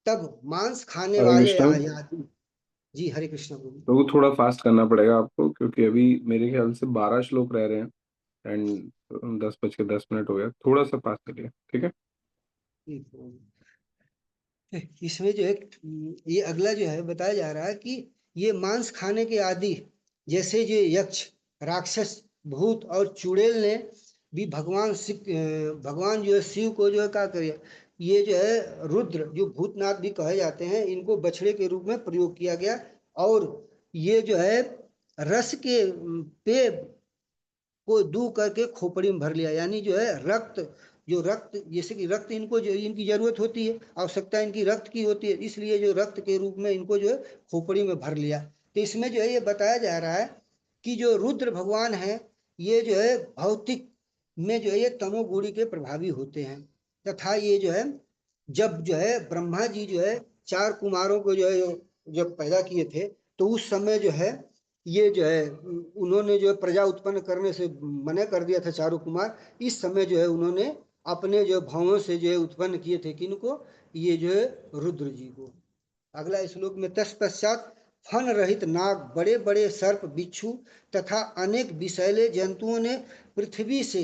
[SPEAKER 7] तब मांस खाने
[SPEAKER 3] हरे
[SPEAKER 7] वाले
[SPEAKER 3] कृष्ण।
[SPEAKER 7] आयाती। जी हरे कृष्ण बोलिए।
[SPEAKER 3] तो थोड़ा फास्ट करना पड़ेगा आपको, क्योंकि अभी मेरे ख्याल से 12 श्लोक रह रहे हैं एंड 10:10 हो गया। थोड़ा सा फास्ट करिए, ठीक है।
[SPEAKER 7] इसमें जो है ये अगला जो है बताया जा रहा है कि ये मांस खाने के आदि जैसे जो यक्ष, राक्षस, भूत और चुड़ैल ने भी भगवान जो है शिव को जो है क्या करे, ये जो है रुद्र जो भूतनाथ भी कहे जाते हैं, इनको बछड़े के रूप में प्रयोग किया गया। और ये जो है रस के पे को दूर करके खोपड़ी में भर लिया, यानी जो है रक्त जैसे कि रक्त इनको जो इनकी जरूरत होती है, आवश्यकता इनकी रक्त की होती है, इसलिए जो रक्त के रूप में इनको जो है खोपड़ी में भर लिया। तो इसमें जो है ये बताया जा रहा है कि जो रुद्र भगवान है ये जो है भौतिक में जो है ये तमोगुणी के प्रभावी होते हैं। तथा ये जो है जब जो है ब्रह्मा जी जो है 4 कुमारों को जो है जब पैदा किए थे, तो उस समय जो है ये जो है उन्होंने जो है प्रजा उत्पन्न करने से मना कर दिया था चारों कुमार। इस समय जो है उन्होंने अपने जो भावों से जो है उत्पन्न किए थे किनको, ये जो है रुद्र जी को। अगला श्लोक में तत्पश्चात फन रहित नाग, बड़े बड़े सर्प, बिच्छू तथा अनेक विषैले जंतुओं ने पृथ्वी से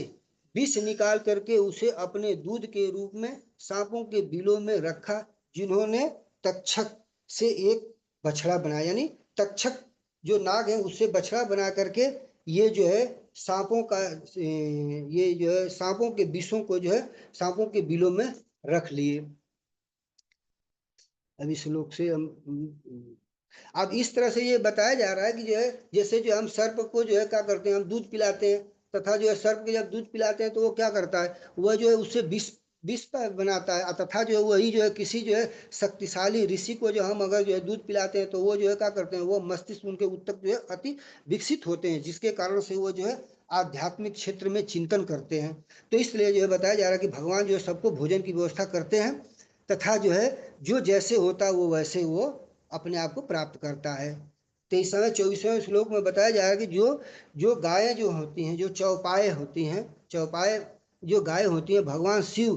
[SPEAKER 7] विष निकाल करके उसे अपने दूध के रूप में सांपों के बिलों में रखा, जिन्होंने तक्षक से एक बछड़ा बनाया। यानी तक्षक जो नाग है उससे बछड़ा बना करके ये जो है सांपों का ये जो है सांपों के विषों को जो है सांपों के बिलों में रख लिए। अब इस श्लोक से हम अब इस तरह से ये बताया जा रहा है कि जो है जैसे जो हम सर्प को जो है क्या करते हैं, हम दूध पिलाते हैं, तथा जो है सर्प के जब दूध पिलाते हैं तो वो क्या करता है, वह जो है उससे विष बनाता है। तथा जो है वही जो है किसी जो है शक्तिशाली ऋषि को जो हम अगर जो है दूध पिलाते हैं तो वो जो है क्या करते हैं, वो मस्तिष्क उनके उत्तक जो है अति विकसित होते हैं, जिसके कारण से वो जो है आध्यात्मिक क्षेत्र में चिंतन करते हैं। तो इसलिए जो है बताया जा रहा है कि भगवान जो है सबको भोजन की व्यवस्था करते हैं, तथा जो है जो जैसे होता है वो वैसे वो अपने आप को प्राप्त करता है। 23वें 24वें श्लोक में बताया जा रहा है कि जो गायें जो होती हैं, जो चौपाए होती हैं, चौपाए जो गाय होती हैं, भगवान शिव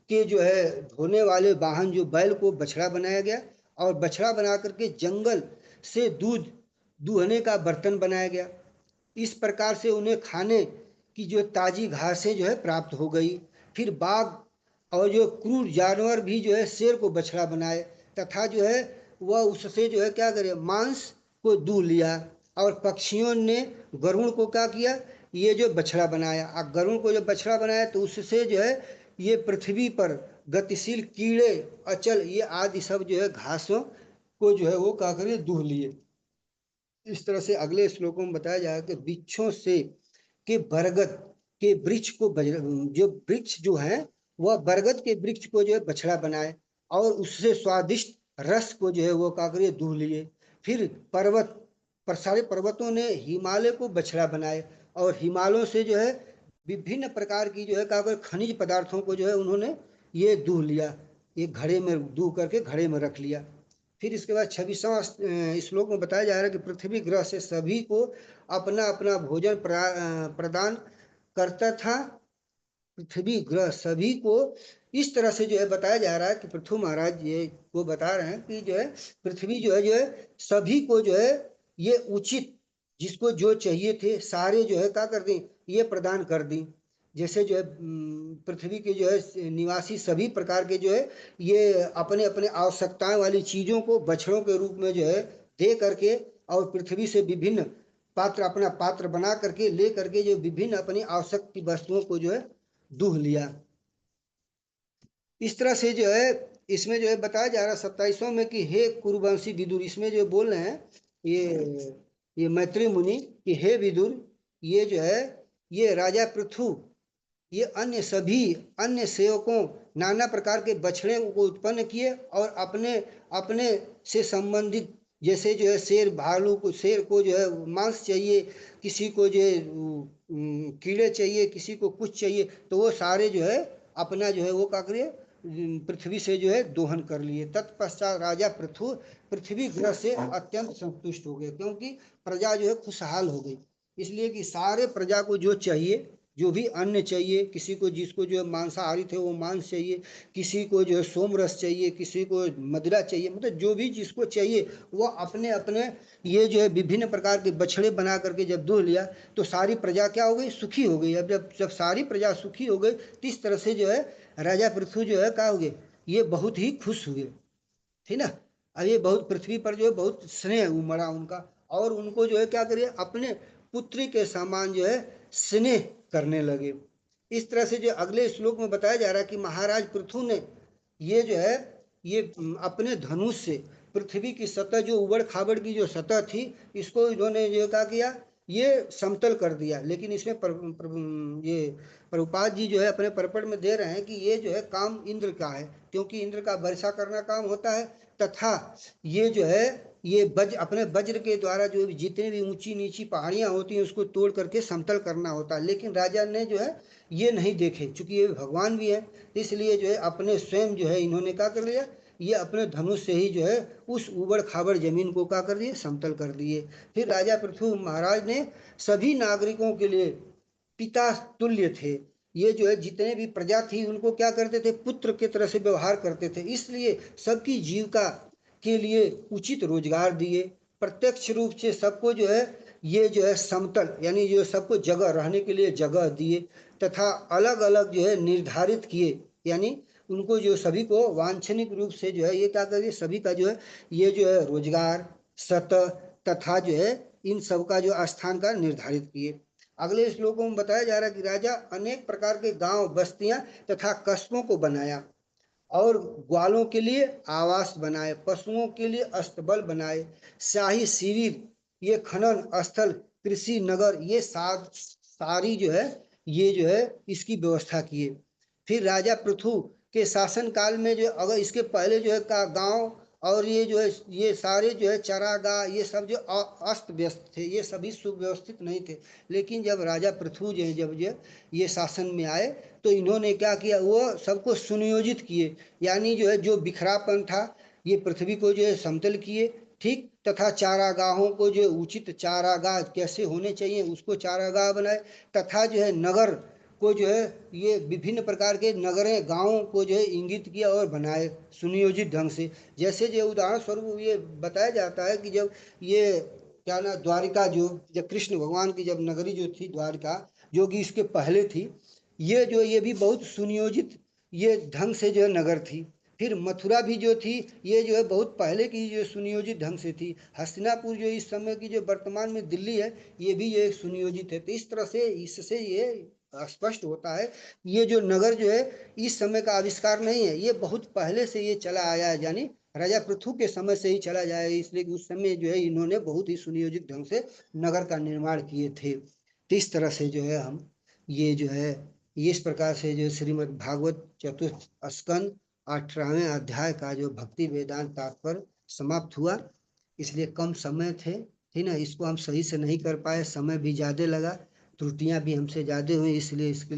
[SPEAKER 7] के जो है ढोने वाले वाहन जो बैल को बछड़ा बनाया गया, और बछड़ा बना करके जंगल से दूध दूहने का बर्तन बनाया गया। इस प्रकार से उन्हें खाने की जो ताजी घासें जो है प्राप्त हो गई। फिर बाघ और जो क्रूर जानवर भी जो है शेर को बछड़ा बनाए, तथा जो है वह उससे जो है क्या करे, मांस को दूह लिया। और पक्षियों ने गरुड़ को क्या किया, ये जो बछड़ा बनाया। और गरुड़ को जो बछड़ा बनाया तो उससे जो है ये पृथ्वी पर गतिशील कीड़े, अचल, ये आदि सब जो है घासों को जो है वो क्या करे, दूह लिए। इस तरह से अगले श्लोकों में बताया जाएगा कि वृक्षों से के बरगद के वृक्ष को जो वृक्ष जो है वह बरगद के वृक्ष को जो है बछड़ा बनाए, और उससे स्वादिष्ट रस को जो है वो क्या करिए, दूह लिए। फिर पर्वत पर सारे पर्वतों ने हिमालय को बछड़ा बनाए, और हिमालयों से जो है विभिन्न प्रकार की जो है क्या खनिज पदार्थों को जो है उन्होंने ये दूह लिया, एक घड़े में दूह करके घड़े में रख लिया। फिर इसके बाद 26वां श्लोक में बताया जा रहा है कि पृथ्वी ग्रह से सभी को अपना अपना भोजन प्रदान करता था। पृथ्वी ग्रह सभी को इस तरह से जो है बताया जा रहा है कि पृथ्वी महाराज ये को बता रहे हैं कि जो है पृथ्वी जो है सभी को जो है ये उचित जिसको जो चाहिए थे सारे जो है क्या कर दी, ये प्रदान कर दी। जैसे जो है पृथ्वी के जो है निवासी सभी प्रकार के जो है ये अपने अपने आवश्यकताएं वाली चीजों को बछड़ों के रूप में जो है दे करके, और पृथ्वी से विभिन्न पात्र अपना पात्र बना करके ले करके जो विभिन्न अपनी आवश्यक वस्तुओं को जो है दूह लिया। इस तरह से जो है इसमें जो है बताया जा रहा है 27वां में कि हे कुरुवंशी विदुर, इसमें जो बोल रहे हैं ये मैत्री मुनि कि हे विदुर, ये जो है ये राजा पृथु ये अन्य सभी अन्य सेवकों नाना प्रकार के बछड़े को उत्पन्न किए और अपने अपने से संबंधित जैसे जो है शेर भालू को, शेर को जो है मांस चाहिए, किसी को जो है कीड़े चाहिए, किसी को कुछ चाहिए, तो वो सारे जो है अपना जो है वो क्या करिए पृथ्वी से जो है दोहन कर लिए। तत्पश्चात राजा पृथु पृथ्वी ग्रह से अत्यंत संतुष्ट हो गए, क्योंकि प्रजा जो है खुशहाल हो गई। इसलिए कि सारे प्रजा को जो चाहिए, जो भी अन्न चाहिए, किसी को जिसको जो मांसाहारी थे वो मांस चाहिए, किसी को जो है सोमरस चाहिए, किसी को मदिरा चाहिए, मतलब जो भी जिसको चाहिए वो अपने अपने ये जो है विभिन्न प्रकार के बछड़े बना करके जब दूह लिया तो सारी प्रजा क्या हो गई, सुखी हो गई। अब जब सारी प्रजा सुखी हो गई तो इस तरह से जो है राजा पृथु जो है क्या हो गए, ये बहुत ही खुश हुए, ठीक ना। अब ये बहुत पृथ्वी पर जो है बहुत स्नेह उमड़ा उनका, और उनको जो है क्या करिए अपने पुत्री के समान जो है स्नेह करने लगे। इस तरह से जो अगले श्लोक में बताया जा रहा है कि महाराज पृथु ने ये जो है ये अपने धनुष से पृथ्वी की सतह जो उबड़ खाबड़ की जो सतह थी इसको इन्होंने जो क्या किया, ये समतल कर दिया। लेकिन इसमें ये प्रभुपाद जी जो है अपने परपट में दे रहे हैं कि ये जो है काम इंद्र का है, क्योंकि इंद्र का वर्षा करना काम होता है, तथा ये जो है ये अपने वज्र के द्वारा जो जितने भी ऊंची नीची पहाड़ियां होती हैं उसको तोड़ करके समतल करना होता है। लेकिन राजा ने जो है ये नहीं देखे, चूंकि ये भगवान भी है, इसलिए जो है अपने स्वयं जो है इन्होंने क्या कर लिया, ये अपने धनुष से ही जो है उस उबड़ खाबड़ जमीन को क्या कर दिए, समतल कर दिए। फिर राजा पृथु महाराज ने सभी नागरिकों के लिए पिता तुल्य थे, ये जो है जितने भी प्रजा थी उनको क्या करते थे, पुत्र की तरह से व्यवहार करते थे। इसलिए सबकी जीविका के लिए उचित रोजगार दिए, प्रत्यक्ष रूप से सबको जो है ये जो है समतल यानी जो सबको जगह रहने के लिए जगह दिए, तथा अलग अलग जो है निर्धारित किए, यानी उनको जो सभी को वांछनिक रूप से जो है ये क्या करिए, सभी का जो है ये जो है रोजगार सतह तथा जो है इन सब का जो स्थान का निर्धारित किए। अगले श्लोकों में बताया जा रहा है कि राजा अनेक प्रकार के गांव बस्तियां तथा कस्बों को बनाया और ग्वालों के लिए आवास बनाए, पशुओं के लिए अस्तबल बनाए, शाही शिविर, ये खनन स्थल, कृषि नगर, ये सारी जो है ये जो है इसकी व्यवस्था किए। फिर राजा पृथु के शासन काल में जो अगर इसके पहले जो है का गांव और ये जो है ये सारे जो है चरागाह ये सब जो अस्त व्यस्त थे, ये सभी सुव्यवस्थित नहीं थे। लेकिन जब राजा पृथु जो है जब ये शासन में आए तो इन्होंने क्या किया, वो सबको सुनियोजित किए, यानी जो है जो बिखरापन था ये पृथ्वी को जो है समतल किए, ठीक, तथा चारागाहों को जो उचित चारागाह कैसे होने चाहिए उसको चारागाह बनाए, तथा जो है नगर को जो है ये विभिन्न प्रकार के नगरें गांवों को जो है इंगित किया और बनाए सुनियोजित ढंग से। जैसे जो उदाहरण स्वरूप ये बताया जाता है कि जब ये क्या ना द्वारिका जो जब कृष्ण भगवान की जब नगरी जो थी द्वारिका जो कि इसके पहले थी, ये भी बहुत सुनियोजित ये ढंग से जो है नगर थी। फिर मथुरा भी जो थी ये जो है बहुत पहले की जो सुनियोजित ढंग से थी। हस्तिनापुर जो इस समय की जो वर्तमान में दिल्ली है ये भी ये सुनियोजित है। तो इस तरह से इससे ये स्पष्ट होता है ये जो नगर जो है इस समय का आविष्कार नहीं है, ये बहुत पहले से ये चला आया है, यानी राजा पृथु के समय से ही चला जाए, इसलिए कि उस समय जो है इन्होंने बहुत ही सुनियोजित ढंग से नगर का निर्माण किए थे। तो इस तरह से जो है हम ये जो है इस प्रकार से जो श्रीमद् भागवत चतुर्थ स्कंद 18वें अध्याय का जो भक्ति वेदांत तात्पर्य समाप्त हुआ। इसलिए कम समय थे, ठीक ना, इसको हम सही से नहीं कर पाए, समय भी ज़्यादा लगा, त्रुटियां भी हमसे ज़्यादा हुई, इसलिए इसके लिए